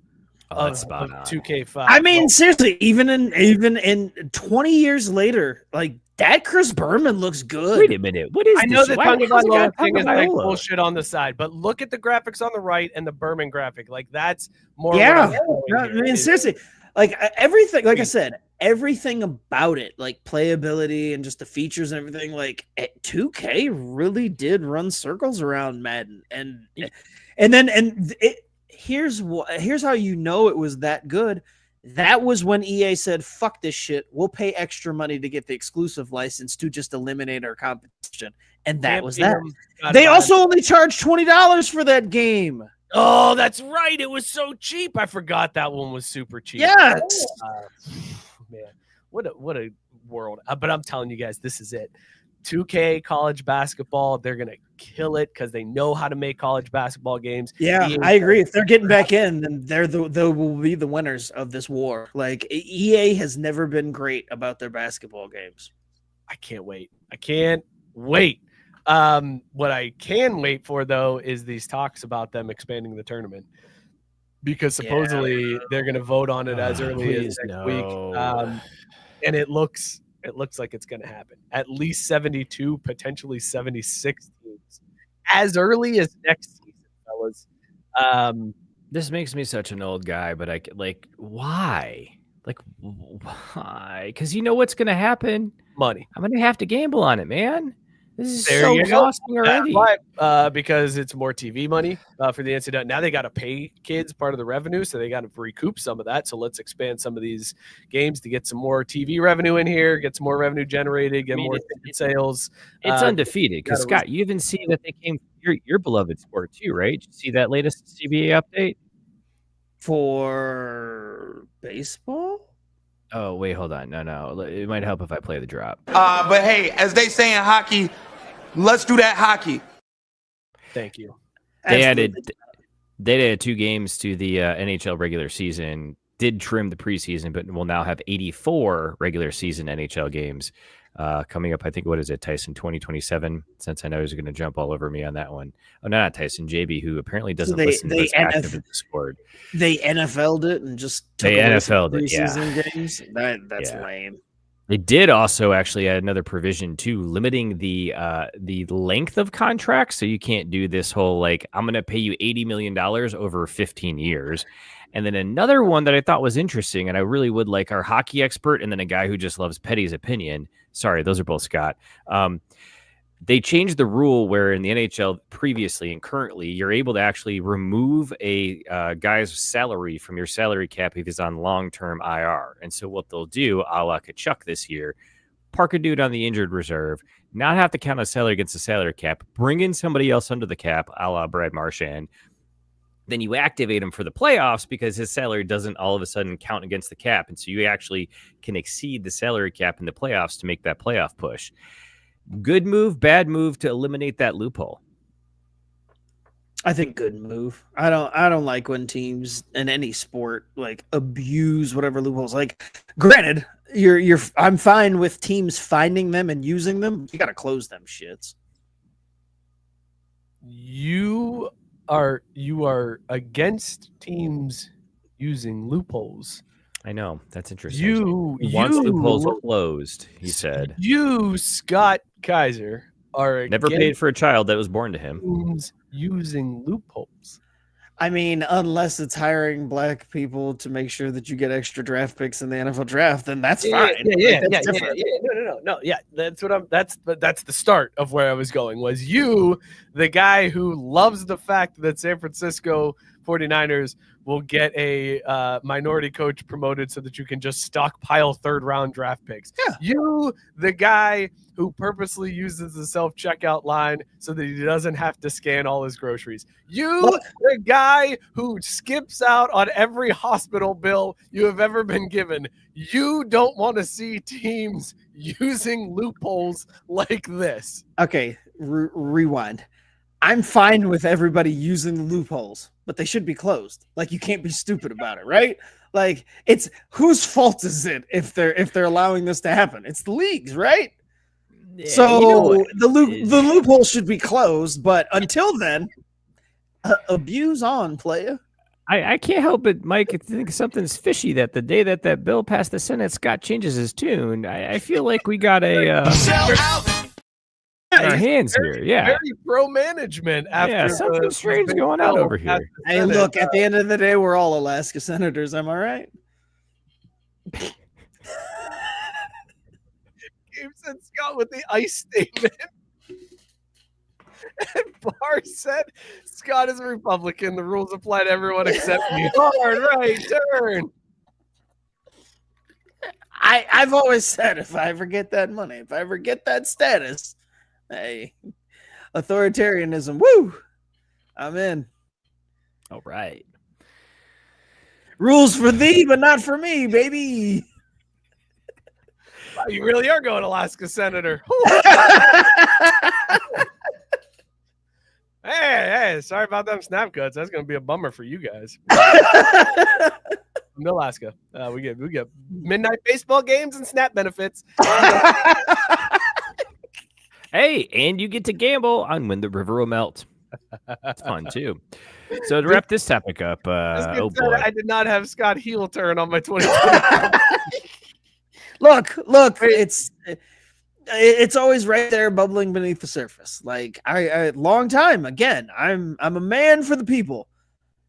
Oh, that's spot on. 2K5. I mean, seriously, even in 20 years later, like that Chris Berman looks good. Wait a minute. What is I know this? the Tagovailoa thing is like Tagovailoa? bullshit on the side, but look at the graphics on the right and the Berman graphic. Like that's more. Yeah, what I'm going no, I here. mean, seriously, like everything, like I said, everything about it, like playability and just the features and everything, like 2K really did run circles around Madden, here's how you know it was that good. That was when EA said, fuck this shit. We'll pay extra money to get the exclusive license to just eliminate our competition. And that was that. They also only charged $20 for that game. Oh, that's right. It was so cheap. I forgot that one was super cheap. Yes. Man, what a world. But I'm telling you guys, this is it. 2K college basketball, they're going to kill it because they know how to make college basketball games. Yeah, I agree. If they're getting back in, then they will be the winners of this war. Like EA has never been great about their basketball games. I can't wait. What I can wait for, though, is these talks about them expanding the tournament. Because supposedly they're going to vote on it as early as next week. And it looks like it's going to happen. At least 72, potentially 76 teams as early as next season, fellas. This makes me such an old guy, but why? Why? Because you know what's going to happen? Money. I'm going to have to gamble on it, man. This is There so you go. exhausting already. Because it's more TV money for the NCAA. Now they got to pay kids part of the revenue, so they got to recoup some of that. So let's expand some of these games to get some more TV revenue in here, get some more revenue generated, get more ticket sales. It's undefeated. Because, Scott, you even see that they came your beloved sport too, right? Did you see that latest CBA update? For baseball? Oh, wait, hold on. No. It might help if I play the drop. But hey, as they say in hockey, let's do that hockey. Thank you. They added 2 games to the NHL regular season, did trim the preseason, but will now have 84 regular season NHL games coming up. I think, what is it, Tyson, 2027? Since I know he's going to jump all over me on that one. Oh, no, not Tyson, JB, who apparently doesn't listen to this active in Discord. They NFL'd it and just took they away NFL'd it, preseason games. That's lame. They did also actually add another provision too, limiting the length of contracts. So you can't do this whole like, I'm going to pay you $80 million over 15 years. And then another one that I thought was interesting, and I really would like our hockey expert and then a guy who just loves Petty's opinion. Sorry, those are both Scott. They changed the rule where in the NHL previously and currently, you're able to actually remove a guy's salary from your salary cap if he's on long-term IR. And so what they'll do, a la Chug this year, park a dude on the injured reserve, not have to count a salary against the salary cap, bring in somebody else under the cap, a la Brad Marchand. Then you activate him for the playoffs because his salary doesn't all of a sudden count against the cap. And so you actually can exceed the salary cap in the playoffs to make that playoff push. Good move, bad move to eliminate that loophole. I think good move. I don't like when teams in any sport like abuse whatever loopholes. Like, granted, I'm fine with teams finding them and using them. You got to close them shits. You are against teams using loopholes. I know. That's interesting. You wants loopholes closed, he said. You, Scott Kaiser, are never paid for a child that was born to him. Teams using loopholes. I mean, unless it's hiring black people to make sure that you get extra draft picks in the NFL draft, then that's fine. Yeah. That's different. No. Yeah, that's the start of where I was going. Was you the guy who loves the fact that San Francisco 49ers will get a minority coach promoted so that you can just stockpile third-round draft picks. Yeah. You, the guy who purposely uses the self-checkout line so that he doesn't have to scan all his groceries. You, the guy who skips out on every hospital bill you have ever been given. You don't want to see teams using loopholes like this. Okay, rewind. I'm fine with everybody using the loopholes, but they should be closed. Like, you can't be stupid about it, right? Like, it's whose fault is it if they're allowing this to happen? It's the leagues, right? Yeah, so the loophole should be closed, but until then, abuse on, playa. I can't help but, Mike, think something's fishy that the day that bill passed the Senate, Scott changes his tune. I feel like we got a Sell out. our hands here. Yeah. Very pro-management after something strange going on over here. Hey, look, at the end of the day, we're all Alaska senators. Am I right? Gabe said Scott with the ice statement. And Barr said Scott is a Republican. The rules apply to everyone except me. Hard right turn. I've always said if I ever get that money, if I ever get that status, hey, authoritarianism, woo, I'm in. All right. Rules for thee, but not for me, baby. Wow, you really are going Alaska Senator. Hey, sorry about them snap cuts. That's going to be a bummer for you guys. From Alaska. We get midnight baseball games and snap benefits. Hey, and you get to gamble on when the river will melt. It's fun too. So to wrap this topic up, oh boy, I did not have Scott heel turn on my 2020. Look, it's always right there bubbling beneath the surface. Like I long time again, I'm a man for the people.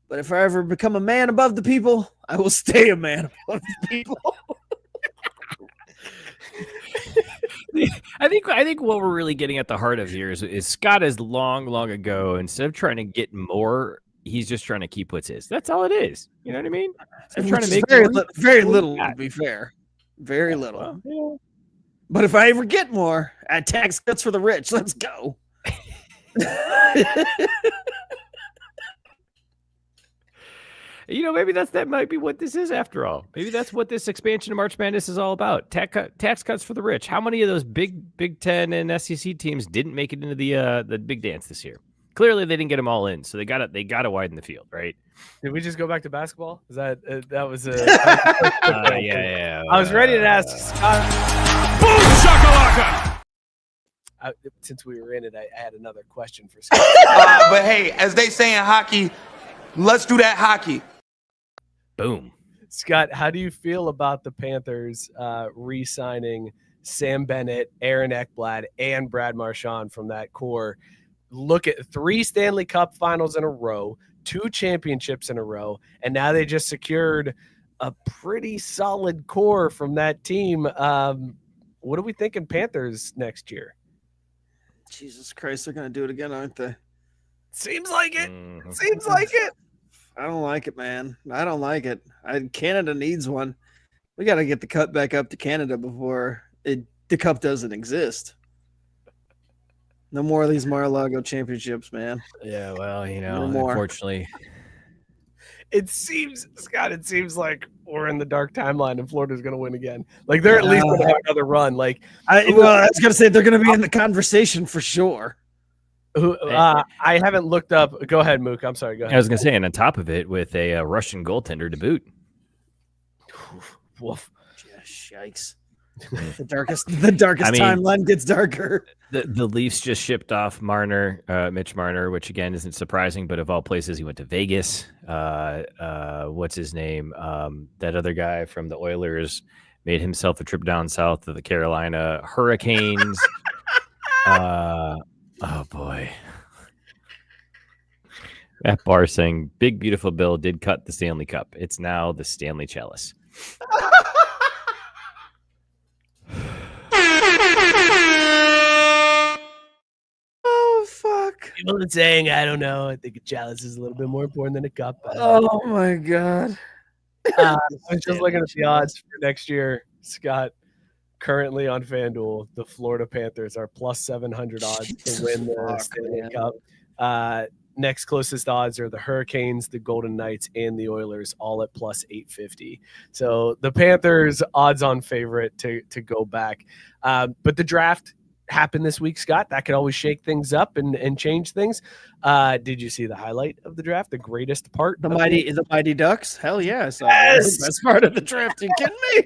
But if I ever become a man above the people, I will stay a man above the people. I think what we're really getting at the heart of here is Scott is long ago, instead of trying to get more, he's just trying to keep what's his. That's all it is. You know what I mean? I'm trying to make very little, to be fair. Very little. Well, yeah. But if I ever get more, I tax cuts for the rich. Let's go. Maybe that might be what this is after all. Maybe that's what this expansion of March Madness is all about. Tax cuts for the rich. How many of those Big Ten and SEC teams didn't make it into the big dance this year? Clearly, they didn't get them all in, so they got to widen the field, right? Did we just go back to basketball? Is that was a? Yeah. I was ready to ask Scott. Boom shakalaka. Since we were in it, I had another question for Scott. But hey, as they say in hockey, let's do that hockey. Boom. Scott, how do you feel about the Panthers re-signing Sam Bennett, Aaron Ekblad, and Brad Marchand from that core? Look at 3 Stanley Cup finals in a row, 2 championships in a row, and now they just secured a pretty solid core from that team. What are we thinking Panthers next year? Jesus Christ, they're going to do it again, aren't they? Seems like it. Seems like it. I don't like it, man. I don't like it. Canada needs one. We got to get the cup back up to Canada before the cup doesn't exist. No more of these Mar-a-Lago championships, man. Yeah, well, No more. unfortunately. It seems, Scott, like we're in the dark timeline and Florida's going to win again. Like, they're at least going to have another run. Like, I was going to say they're going to be in the conversation for sure. I haven't looked up. Go ahead, Mook. I'm sorry. Go ahead. I was going to say, and on top of it, with a Russian goaltender to boot. Woof. Yikes. The darkest timeline gets darker. The Leafs just shipped off Mitch Marner, which again isn't surprising, but of all places, he went to Vegas. What's his name? That other guy from the Oilers made himself a trip down south to the Carolina Hurricanes. Oh boy. At Bar saying, "Big beautiful Bill did cut the Stanley Cup. It's now the Stanley Chalice." Oh fuck! People are saying, I don't know. I think a chalice is a little bit more important than a cup. Oh my god! I was just looking at the odds for next year, Scott. Currently on FanDuel, the Florida Panthers are plus 700 odds to win the Stanley Cup. Next closest odds are the Hurricanes, the Golden Knights, and the Oilers, all at plus 850. So the Panthers odds-on favorite to go back. But the draft happened this week, Scott. That could always shake things up and change things. Did you see the highlight of the draft? The greatest part? The Mighty Ducks? Hell yeah! Yes! That's part of the draft. You kidding me?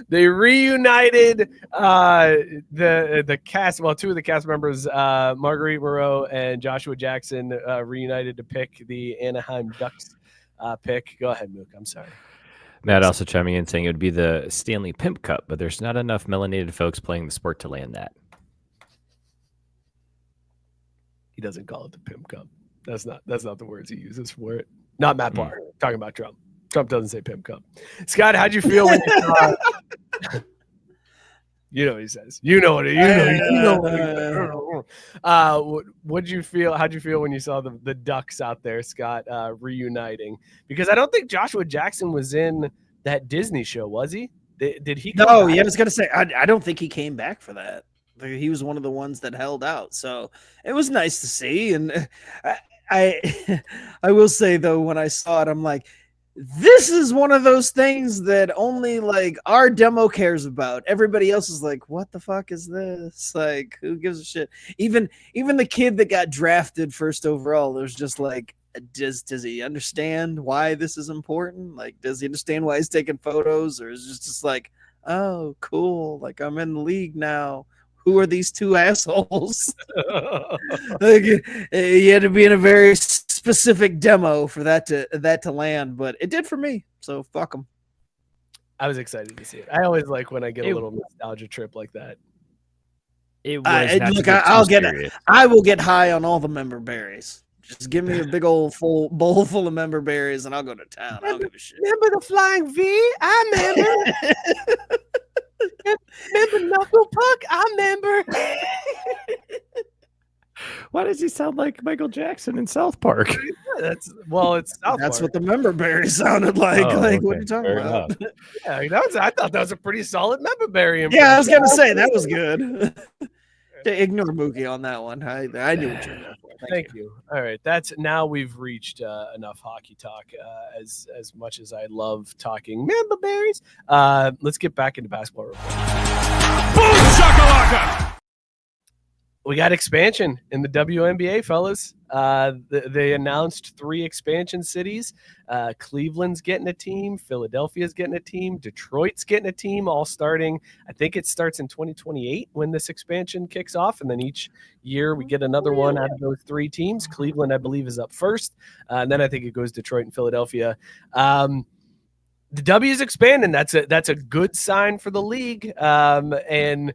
They reunited the cast. Well, two of the cast members, Marguerite Moreau and Joshua Jackson, reunited to pick the Anaheim Ducks pick. Go ahead, Mook. I'm sorry. Matt also chiming in saying it would be the Stanley Pimp Cup, but there's not enough melanated folks playing the sport to land that. He doesn't call it the Pimp Cup. That's not the words he uses for it. Not Matt Barr. Talking about Trump. Trump doesn't say Pimp Cup. Scott, how'd you feel when you saw you know what he says. You know what he what'd you feel? How'd you feel when you saw the Ducks out there, Scott, reuniting? Because I don't think Joshua Jackson was in that Disney show, was he? Did he? No, yeah, I was gonna say I don't think he came back for that. He was one of the ones that held out, so it was nice to see. And I will say though, when I saw it, I'm like, this is one of those things that only like our demo cares about. Everybody else is like, what the fuck is this? Like, who gives a shit? Even the kid that got drafted first overall, there's just like, does he understand why this is important? Like, does he understand why he's taking photos, or is it just like, oh, cool, like I'm in the league now? Who are these two assholes? Like, you had to be in a very specific demo for that to land, but it did for me. So fuck them. I was excited to see it. I always like when I get a little nostalgia trip like that. It was. Look, I will get high on all the member berries. Just give me a big old bowl full of member berries, and I'll go to town. I don't give a shit. Remember the flying V? I remember. Remember Knuckle Puck? I remember. Why does he sound like Michael Jackson in South Park? It's South Park. That's what the member berry sounded like. What are you talking about? Yeah, I thought that was a pretty solid member berry impression. Yeah, I was gonna say that was good. Ignore Mookie on that one. I knew what you were going for. Thank you. All right, that's now we've reached enough hockey talk. As much as I love talking member berries, let's get back into basketball. Real quick. Boom shakalaka! We got expansion in the WNBA, fellas. They announced 3 expansion cities. Cleveland's getting a team. Philadelphia's getting a team. Detroit's getting a team, all starting. I think it starts in 2028 when this expansion kicks off. And then each year we get another one out of those 3 teams. Cleveland, I believe, is up first. And then I think it goes Detroit and Philadelphia. The W is expanding. That's a good sign for the league. And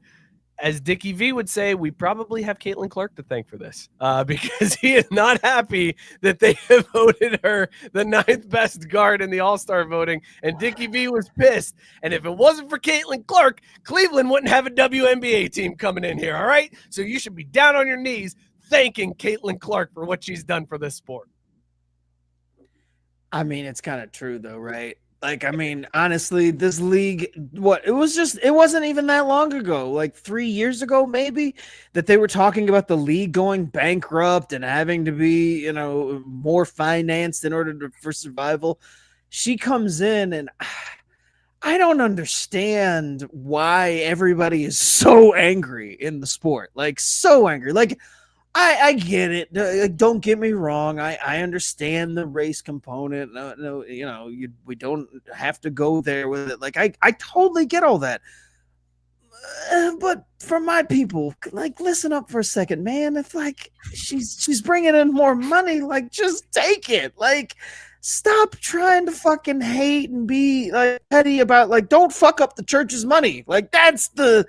as Dickie V would say, we probably have Caitlin Clark to thank for this because he is not happy that they have voted her the 9th best guard in the All-Star voting, and Dickie V was pissed. And if it wasn't for Caitlin Clark, Cleveland wouldn't have a WNBA team coming in here, all right? So you should be down on your knees thanking Caitlin Clark for what she's done for this sport. I mean, it's kind of true, though, right? Like, I mean, honestly, this league, it wasn't even that long ago, like 3 years ago, maybe, that they were talking about the league going bankrupt and having to be, more financed in order for survival. She comes in, and I don't understand why everybody is so angry in the sport, like so angry. Like, I get it. Don't get me wrong. I understand the race component. No, we don't have to go there with it. Like, I totally get all that. But for my people, like, listen up for a second, man. If like she's bringing in more money, like, just take it. Like, stop trying to fucking hate and be like petty about, like, don't fuck up the church's money. Like, that's the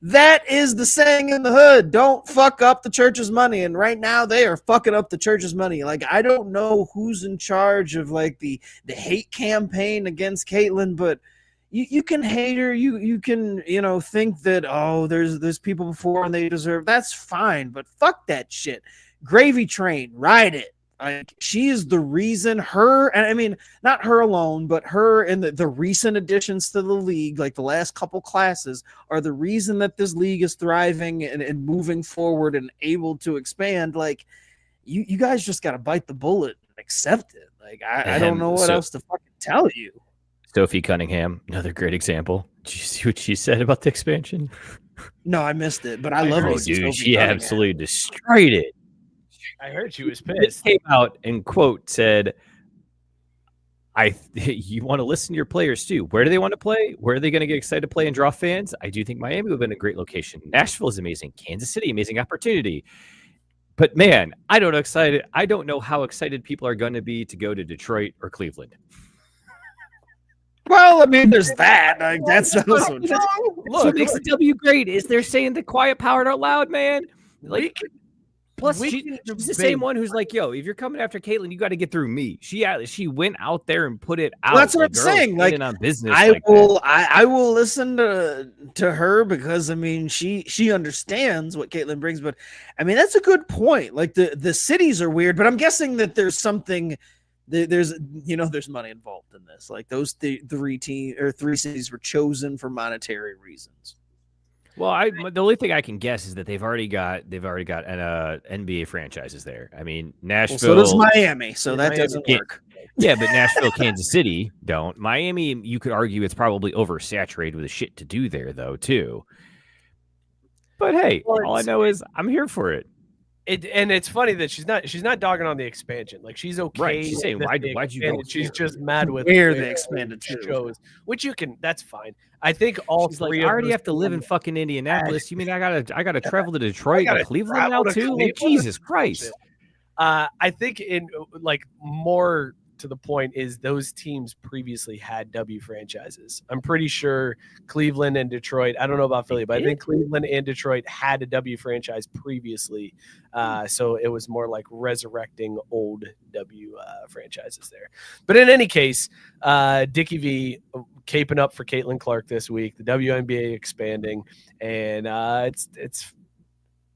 That is the saying in the hood. Don't fuck up the church's money. And right now they are fucking up the church's money. Like, I don't know who's in charge of like the hate campaign against Caitlyn, but you can hate her. You can, think that, oh, there's people before and they deserve. That's fine. But fuck that shit. Gravy train, ride it. Like, she is the reason and I mean, not her alone, but her and the recent additions to the league, like the last couple classes, are the reason that this league is thriving and moving forward and able to expand. Like, you guys just got to bite the bullet and accept it. Like, I don't know what else to fucking tell you. Sophie Cunningham, another great example. Did you see what she said about the expansion? No, I missed it, but I love it. Dude, she absolutely destroyed it. I heard she was pissed. Came out and said, you want to listen to your players too. Where do they want to play? Where are they going to get excited to play and draw fans? I do think Miami would have been a great location. Nashville is amazing. Kansas City, amazing opportunity. But man, I don't know how excited people are going to be to go to Detroit or Cleveland. Well, I mean, there's that. Like, that's also Look, what makes the W great is they're saying the quiet power out loud, man. Like, plus, she's the same one who's like, "Yo, if you're coming after Caitlyn, you got to get through me." She went out there and put it out. Well, that's what I'm saying. Like, on business. I will listen to her because I mean, she understands what Caitlyn brings. But I mean, that's a good point. Like the cities are weird, but I'm guessing that there's something. There's money involved in this. Like those three cities were chosen for monetary reasons. Well, the only thing I can guess is that they've already got NBA franchises there. I mean, Nashville. So does Miami, so that doesn't work. Yeah, but Nashville, Kansas City don't. Miami, you could argue it's probably oversaturated with the shit to do there, though, too. But hey, all I know is I'm here for it. And it's funny that she's not dogging on the expansion. Like, she's okay. Right. She's saying, why'd you go? She's just mad with where they expanded shows, which that's fine. I think all she's three. Like, I already have to live in fucking Indianapolis. You mean I gotta travel to Detroit and Cleveland now too? Like, Jesus Christ. I think in like more to the point is those teams previously had W franchises. I'm pretty sure Cleveland and Detroit, I don't know about Philly, but I think Cleveland and Detroit had a W franchise previously. So it was more like resurrecting old W franchises there. But in any case, Dickie V caping up for Caitlin Clark this week, the WNBA expanding, and it's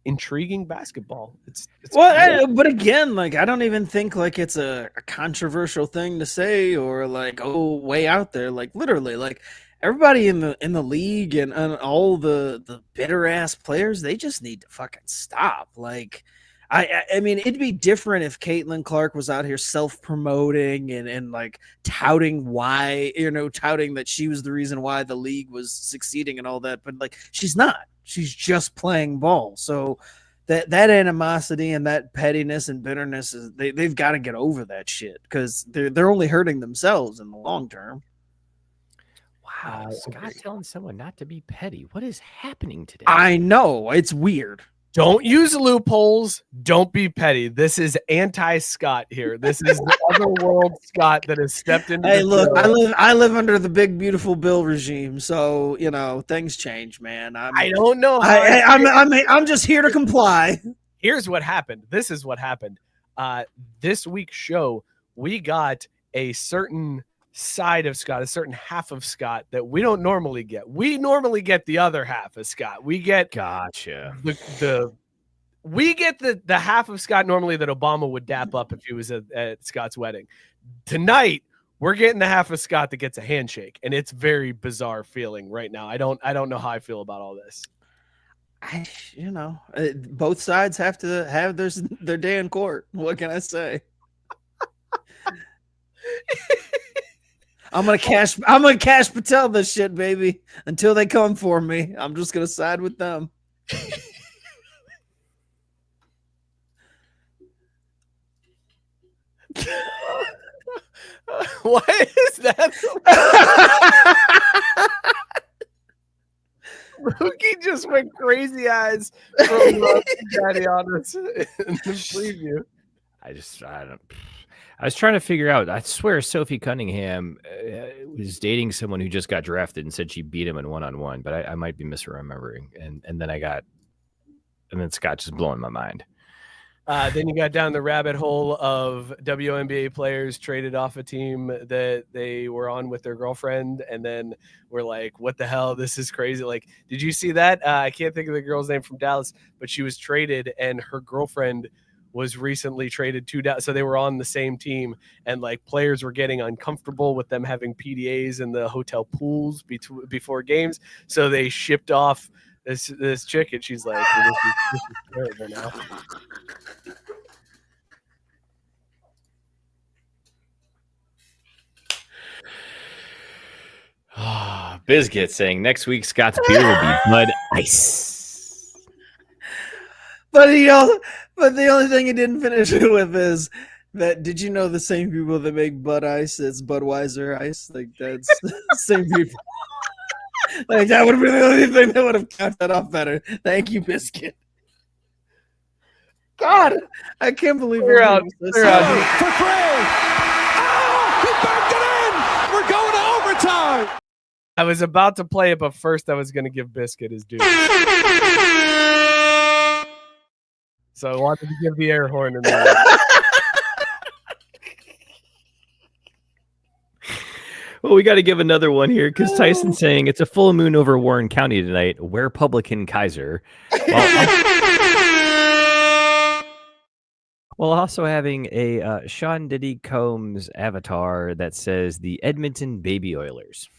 intriguing basketball. It's well, but again, like, I don't even think like it's a controversial thing to say or like, oh, way out there. Like, literally, like, everybody in the league and all the bitter ass players, they just need to fucking stop. Like, I mean, it'd be different if Caitlin Clark was out here self-promoting and like touting touting that she was the reason why the league was succeeding and all that. But like, she's not. She's just playing ball. So that animosity and that pettiness and bitterness they've got to get over that shit because they're only hurting themselves in the long term. Wow, Scott telling someone not to be petty. What is happening today? I know, it's weird. Don't use loopholes. Don't be petty. This is anti-Scott here. This is the other world Scott that has stepped into. Hey, look, I live under the big beautiful bill regime, so things change, man. I don't know. I'm just here to comply. Here's what happened. This is what happened. This week's show, we got a certain side of Scott, a certain half of Scott that we don't normally get. We normally get the other half of Scott. We get we get the half of Scott normally that Obama would dap up if he was at Scott's wedding. Tonight, we're getting the half of Scott that gets a handshake, and it's very bizarre feeling right now. I don't know how I feel about all this. Both sides have to have their day in court. What can I say? I'm gonna cash Patel this shit, baby. Until they come for me, I'm just gonna side with them. What is that? Mookie just went crazy eyes from Daddy on us in the preview. I was trying to figure out. I swear Sophie Cunningham was dating someone who just got drafted and said she beat him in 1-on-1, but I might be misremembering. And then Scott just blowing my mind. Then you got down the rabbit hole of WNBA players traded off a team that they were on with their girlfriend, and then we're like, what the hell? This is crazy. Like, did you see that? I can't think of the girl's name from Dallas, but she was traded, and her girlfriend was recently traded to Dallas. So they were on the same team, and like players were getting uncomfortable with them having PDAs in the hotel pools before games. So they shipped off this chick, and she's like, this is terrible now. Biscuit saying next week Scott's beer will be Bud Ice. But the only thing he didn't finish it with is that, did you know the same people that make Bud Ice, it's Budweiser Ice? Like, that's the same people. Like, that would have been the only thing that would have capped that off better. Thank you, Biscuit. God, I can't believe We're out. For Craig. Oh, he backed it in. We're going to overtime. I was about to play it, but first I was going to give Biscuit his due. So I wanted to give the air horn in there. Well, we got to give another one here because Tyson's saying it's a full moon over Warren County tonight. Where Publican Kaiser. While also having a Sean Diddy Combs avatar that says the Edmonton Baby Oilers.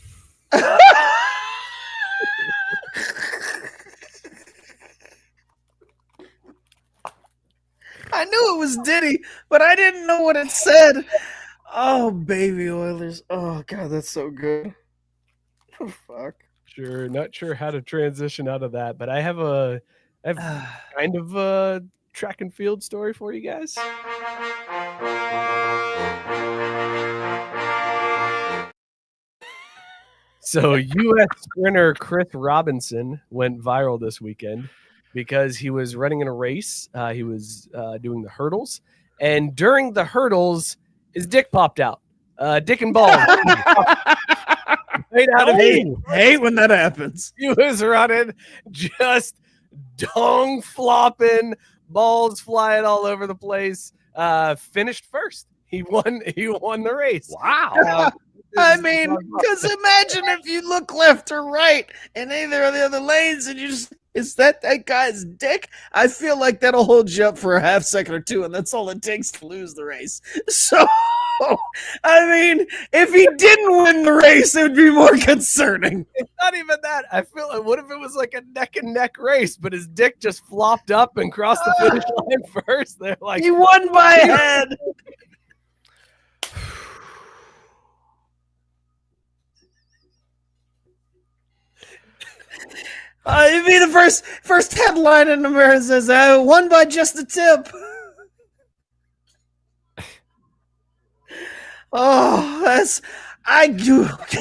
I knew it was Diddy, but I didn't know what it said. Oh, Baby Oilers. Oh, God, that's so good. Oh, fuck. Sure, not sure how to transition out of that, but I have kind of a track and field story for you guys. So U.S. sprinter Chris Robinson went viral this weekend because he was running in a race. He was doing the hurdles, and during the hurdles, his dick popped out. Dick and balls. Right out of hate when that happens. He was running, just dong flopping, balls flying all over the place. Finished first. He won the race. Wow. I mean, because imagine if you look left or right in either of the other lanes and you just, is that guy's dick? I feel like that'll hold you up for a half second or two, and that's all it takes to lose the race. So, I mean, if he didn't win the race, it would be more concerning. It's not even that. I feel like, what if it was like a neck and neck race, but his dick just flopped up and crossed the finish line first? They're like, he won by a head. It'd be the first headline in America says, won by just a tip. Oh,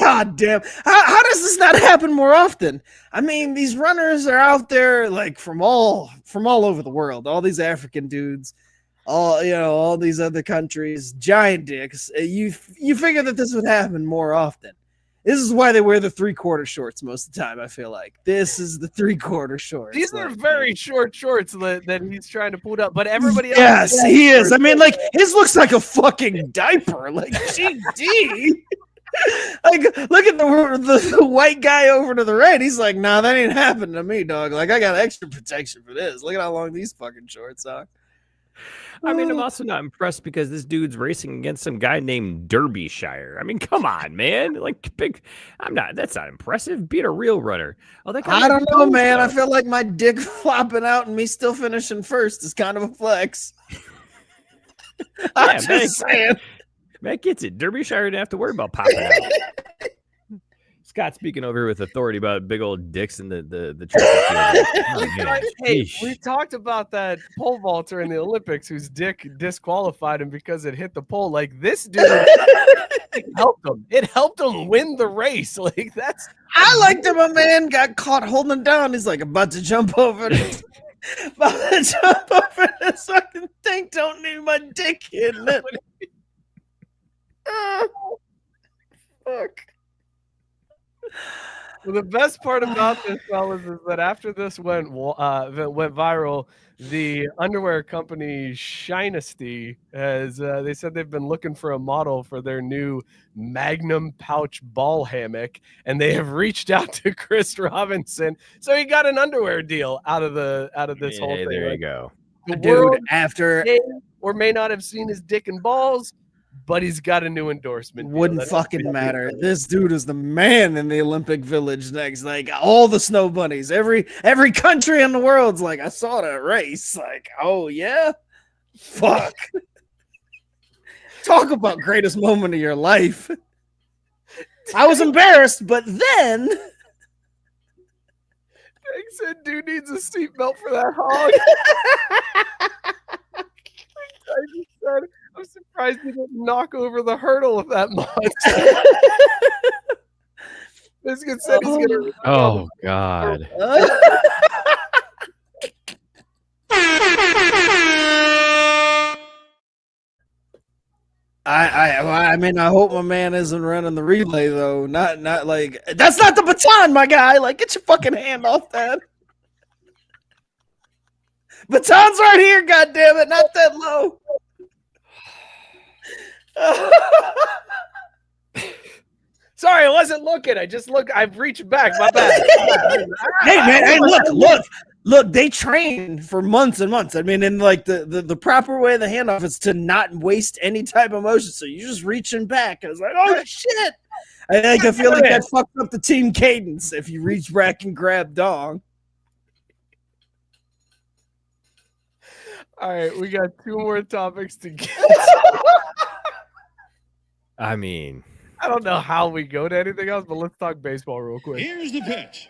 God damn. How does this not happen more often? I mean, these runners are out there like from all over the world. All these African dudes, all these other countries, giant dicks. You figure that this would happen more often. This is why they wear the 3/4 shorts most of the time, I feel like. This is the 3/4 shorts. These are very short shorts that he's trying to put up, but everybody else. Yes, he is. I mean, like, his looks like a fucking diaper. Like, GD. Like, look at the white guy over to the right. He's like, nah, that ain't happening to me, dog. Like, I got extra protection for this. Look at how long these fucking shorts are. I mean, I'm also not impressed because this dude's racing against some guy named Derbyshire. I mean, come on, man. Like, that's not impressive. Beat a real runner. Oh, that guy, I don't know, man. I feel like my dick flopping out and me still finishing first is kind of a flex. I'm just saying. Matt gets it. Derbyshire didn't have to worry about popping out. Scott speaking over here with authority about big old dicks in the track. Hey, we talked about that pole vaulter in the Olympics whose dick disqualified him because it hit the pole. Like, this dude, it helped him. It helped him win the race. Like, that's. I liked him. A man got caught holding him down. He's like about to jump over. About to jump over this fucking thing. Don't need my dick in it. Fuck. Well, the best part about this, fellas, is that after this went viral, the underwear company Shinesty has they said they've been looking for a model for their new Magnum pouch ball hammock, and they have reached out to Chris Robinson, so he got an underwear deal out of this whole thing. There you go. The Dude, world after may or may not have seen his dick and balls, but he's got a new endorsement. wouldn't fucking matter. This dude is the man in the Olympic Village next. Like all the snow bunnies, every country in the world's like, I saw that race. Like, oh yeah, fuck. Talk about greatest moment of your life. I was embarrassed, but then Greg said, "Dude needs a seatbelt for that hog." I just said, I'm surprised he didn't knock over the hurdle of that monster. Biscuit said he's gonna. Oh God. I mean, I hope my man isn't running the relay though. Not like that's not the baton, my guy. Like, get your fucking hand off that. Baton's right here, goddammit, not that low. Sorry, I wasn't looking. I've reached back. My bad. Hey man, hey, look, they train for months and months. I mean, in like the proper way of the handoff is to not waste any type of motion. So you're just reaching back. And it's like, oh shit. I feel like that fucked up the team cadence if you reach back and grab dong. All right, we got two more topics to get. I mean, I don't know how we go to anything else, but let's talk baseball real quick. Here's the pitch.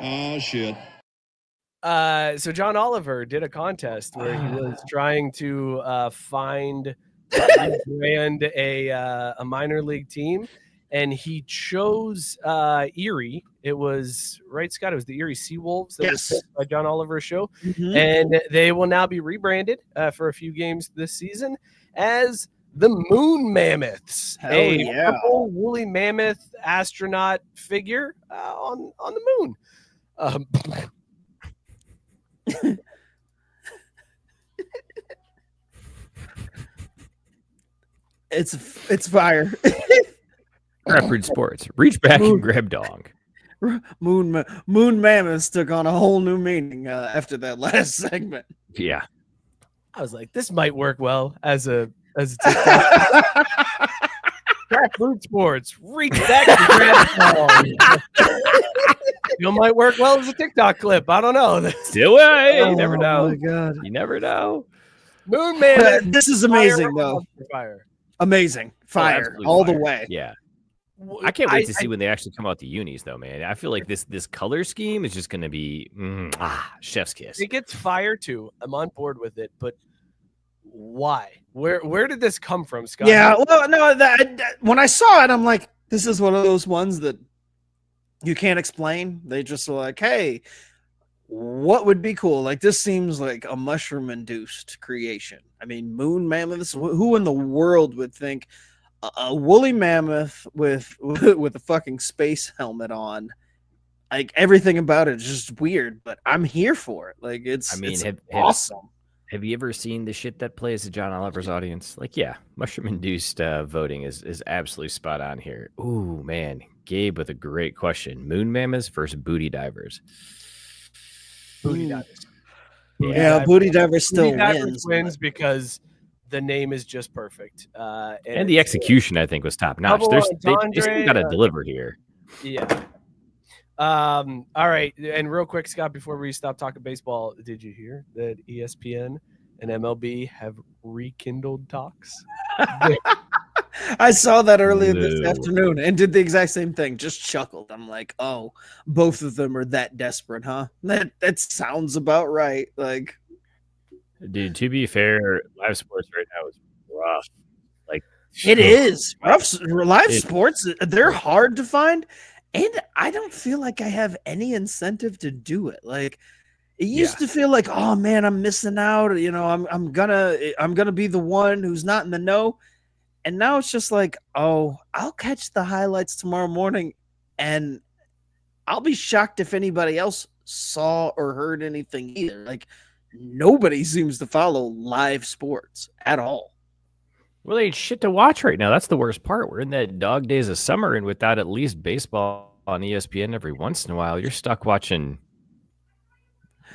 Oh, shit. So John Oliver did a contest where he was trying to find brand a minor league team, and he chose Erie. It was right, Scott. It was the Erie Seawolves that was picked by John Oliver's show, and they will now be rebranded for a few games this season as the Moon Mammoths, purple woolly mammoth astronaut figure on the moon. It's fire. Brewed Sports. Reach back and grab dog. Moon Mammoths took on a whole new meaning after that last segment. Yeah. I was like, this might work well as a TikTok. Brewed Sports. Reach back and grab dog. You might work well as a TikTok clip. I don't know. Still, you never know. Oh my God. You never know. Moon Man. This is amazing, though. Fire. Amazing. Fire. All the way. Yeah. I can't wait to see when they actually come out the unis, though, man. I feel like this color scheme is just going to be chef's kiss. It gets fire, too. I'm on board with it, but why? Where did this come from, Scott? Yeah, well, no, when I saw it, I'm like, this is one of those ones that you can't explain. They just were like, hey, what would be cool? Like, this seems like a mushroom-induced creation. I mean, moon mammoths. Who in the world would think a woolly mammoth with a fucking space helmet on? Like, everything about it is just weird, but I'm here for it. Like, it's awesome. Have you ever seen the shit that plays to John Oliver's audience? Like, yeah, mushroom-induced voting is absolutely spot on here. Ooh, man. Gabe with a great question. Moon mammoths versus booty divers. Booty divers. Yeah, booty divers still wins because the name is just perfect. And the execution, I think, was top notch. They still got to deliver here. Yeah. All right. And real quick, Scott, before we stop talking baseball, did you hear that ESPN and MLB have rekindled talks? I saw that earlier this afternoon and did the exact same thing. Just chuckled. I'm like, oh, both of them are that desperate, huh? That sounds about right. Like, dude, to be fair, live sports right now is rough. Like, it is rough. Live sports, they're hard to find, and I don't feel like I have any incentive to do it. Like, It used to feel like, oh man, I'm missing out. You know, I'm gonna be the one who's not in the know. And now it's just like, oh, I'll catch the highlights tomorrow morning, and I'll be shocked if anybody else saw or heard anything either. Like, nobody seems to follow live sports at all. Well, ain't shit to watch right now. That's the worst part. We're in that dog days of summer, and without at least baseball on ESPN every once in a while, you're stuck watching.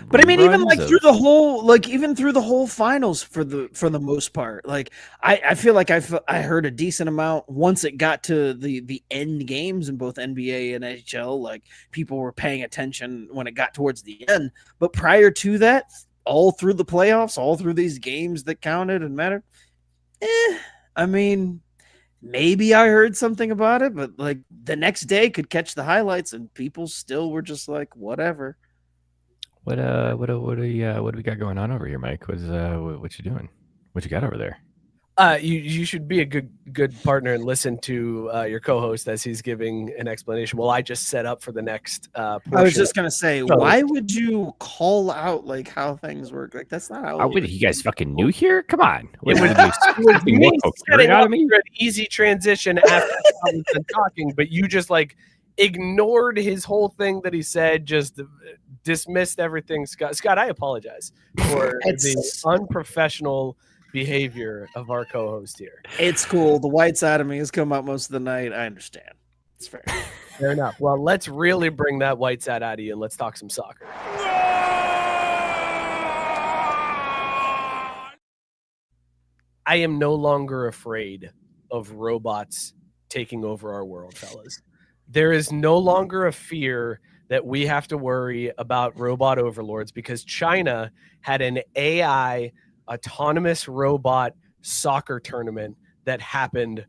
But I mean, even like through the whole finals for the most part, like I feel like I heard a decent amount once it got to the end games in both NBA and NHL. Like, people were paying attention when it got towards the end. But prior to that, all through the playoffs, all through these games that counted and mattered, I mean, maybe I heard something about it, but like the next day could catch the highlights and people still were just like, whatever. What do we got going on over here, Mike? What you doing? What you got over there? You should be a good partner and listen to your co-host as he's giving an explanation. Well, I just set up for the next portion. I was just gonna say, why would you call out like how things work? Like, that's not how. You guys fucking new here? Come on. An easy transition after I've been talking, but you just like ignored his whole thing that he said. Just dismissed everything. Scott, I apologize for the unprofessional behavior of our co-host here. It's cool. The white side of me has come out most of the night. I understand. It's fair. Fair enough. Well, let's really bring that white side out of you and let's talk some soccer. I am no longer afraid of robots taking over our world, fellas. There is no longer a fear that we have to worry about robot overlords because China had an AI autonomous robot soccer tournament that happened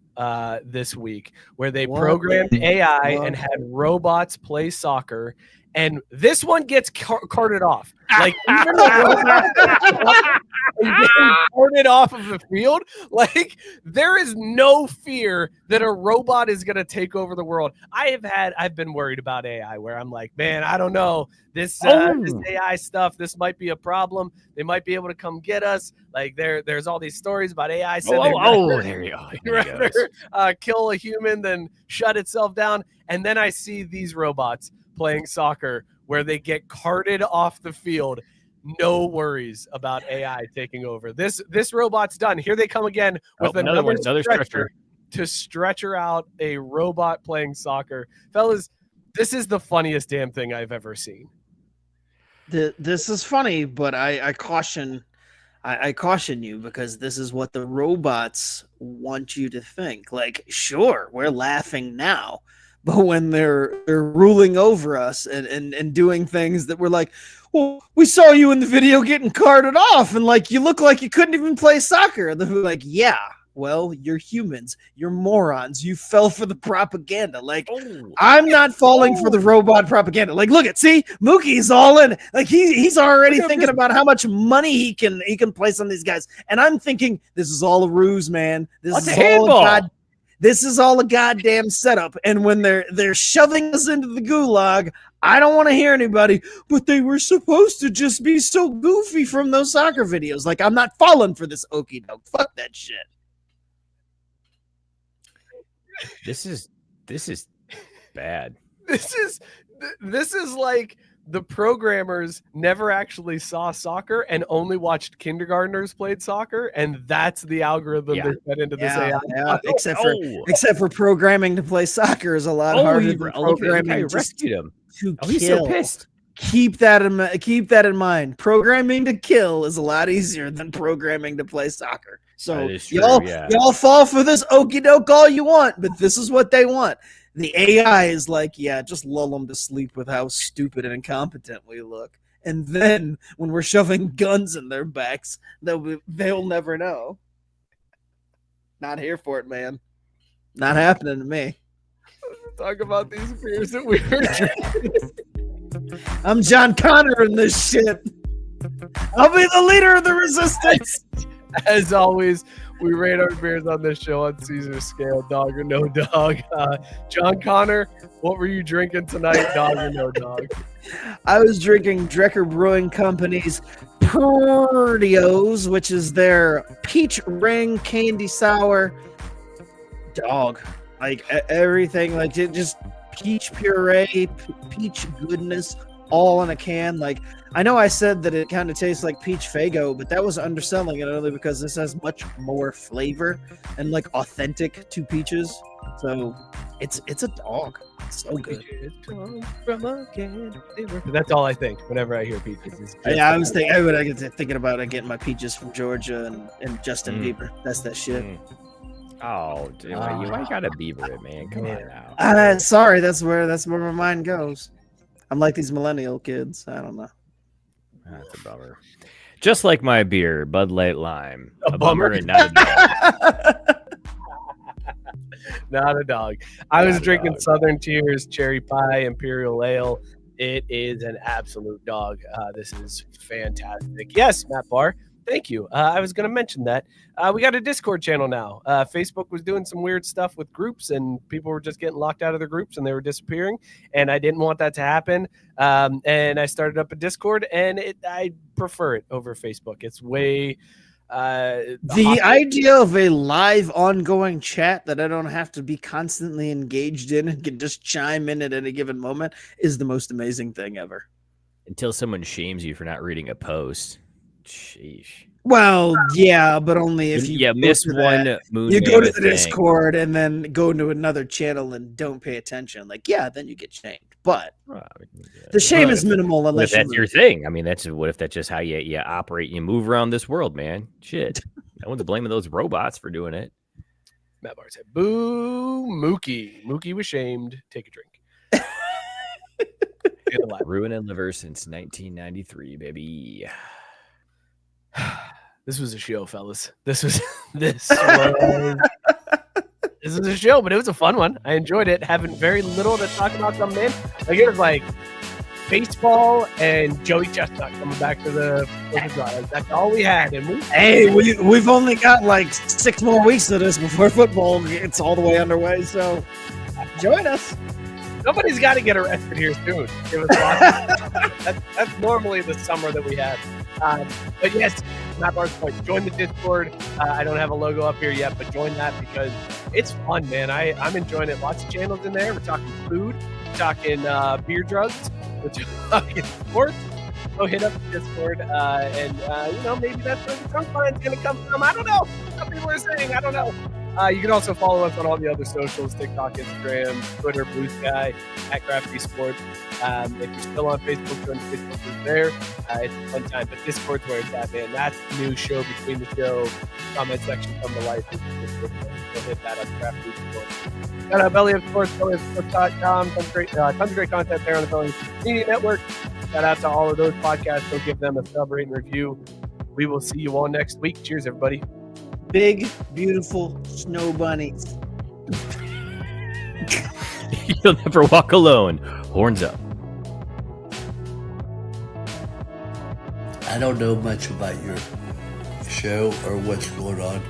this week where they programmed AI and had robots play soccer. And this one gets carted off. Like, even the carted off of the field. Like, there is no fear that a robot is going to take over the world. I've been worried about AI where I'm like, man, I don't know. This AI stuff, this might be a problem. They might be able to come get us. Like, there's all these stories about AI. There you go. Rather kill a human than shut itself down. And then I see these robots playing soccer where they get carted off the field. No worries about AI taking over. This robot's done. Here they come again with another stretcher to stretcher out a robot playing soccer. Fellas, this is the funniest damn thing I've ever seen. This is funny, but I caution you because this is what the robots want you to think. Like, sure, we're laughing now, but when they're ruling over us and doing things that we're like, well, we saw you in the video getting carted off, and like you look like you couldn't even play soccer. And they're like, yeah, well, you're humans, you're morons, you fell for the propaganda. Like, I'm not falling for the robot propaganda. Like, look see, Mookie's all in. Like, he's already thinking about how much money he can place on these guys, and I'm thinking this is all a ruse, man. This is all a goddamn setup. And when they're shoving us into the gulag, I don't want to hear anybody, but they were supposed to just be so goofy from those soccer videos. Like, I'm not falling for this okie doke. Fuck that shit. This is bad. This is like the programmers never actually saw soccer and only watched kindergartners played soccer, and that's the algorithm they fed into this AI. Yeah. Except for programming to play soccer is a lot harder than programming to kill. He's so pissed. Keep that in mind. Programming to kill is a lot easier than programming to play soccer. So y'all fall for this okie doke all you want, but this is what they want. The AI is like, yeah, just lull them to sleep with how stupid and incompetent we look. And then when we're shoving guns in their backs, they'll never know. Not here for it, man. Not happening to me. Talk about these fears that we were. I'm John Connor in this shit. I'll be the leader of the resistance. As always, we rate our beers on this show on Caesar's scale, dog or no dog. John Connor, what were you drinking tonight, dog or no dog? I was drinking Drecker Brewing Company's Perdios, which is their peach ring candy sour. Dog, like everything, like it just peach puree, peach goodness, all in a can. Like, I know I said that it kind of tastes like peach Faygo, but that was underselling it only because this has much more flavor and like authentic to peaches. So it's a dog. It's so good. That's all I think whenever I hear peaches. Yeah, I was thinking about getting my peaches from Georgia and Justin Bieber. That's that shit. Oh, dude, why you gotta Bieber it, man? Come on now. Sorry, that's where my mind goes. I'm like these millennial kids. I don't know. That's a bummer. Just like my beer, Bud Light Lime. A bummer and not a dog. Not a dog. I was drinking Southern Tears Cherry Pie Imperial Ale. It is an absolute dog. This is fantastic. Yes, Matt Barr. Thank you. I was going to mention that. We got a Discord channel now. Facebook was doing some weird stuff with groups, and people were just getting locked out of their groups, and they were disappearing. And I didn't want that to happen. And I started up a Discord, and I prefer it over Facebook. It's way... the idea of a live ongoing chat that I don't have to be constantly engaged in and can just chime in at any given moment is the most amazing thing ever. Until someone shames you for not reading a post. Sheesh. Well, yeah, but only if you miss one moon. You go to the Discord and then go into another channel and don't pay attention. Like, yeah, then you get shamed. But the shame is minimal unless that's your thing. I mean, what if that's just how you operate? You move around this world, man. Shit, no one's blaming those robots for doing it. Matt Barr said, "Boo, Mookie. Mookie was shamed. Take a drink." Ruin and liver since 1993, baby. This was a show, fellas. This was a show, but it was a fun one. I enjoyed it. Having very little to talk about coming in. Like, it was like baseball and Joey Chestnut coming back to the drive. That's all we had. And we've only got like 6 more weeks of this before football gets all the way underway. So join us. Somebody's got to get arrested here soon. It was awesome. That's normally the summer that we have. But yes, Matt Barr's point. Join the Discord. I don't have a logo up here yet, but join that because it's fun, man. I'm enjoying it. Lots of channels in there. We're talking food. We're talking beer drugs. We're talking sports. Go hit up the Discord. And maybe that's where the trunk line's going to come from. I don't know. Some people are saying, I don't know. You can also follow us on all the other socials, TikTok, Instagram, Twitter, Blue Sky, at Crafty Sports. If you're still on Facebook, join the Facebook group there. It's a fun time, but Discord's where it's at, man. That's the new show between the show. Comment section come to life. Go hit that up, Crafty Sports. Got out Belly of Sports, bellyofsports.com. Tons of great content there on the Belly of Sports Media Network. Shout out to all of those podcasts. Go give them a sub, rate, and review. We will see you all next week. Cheers, everybody. Big, beautiful snow bunnies. You'll never walk alone. Horns up. I don't know much about your show or what's going on,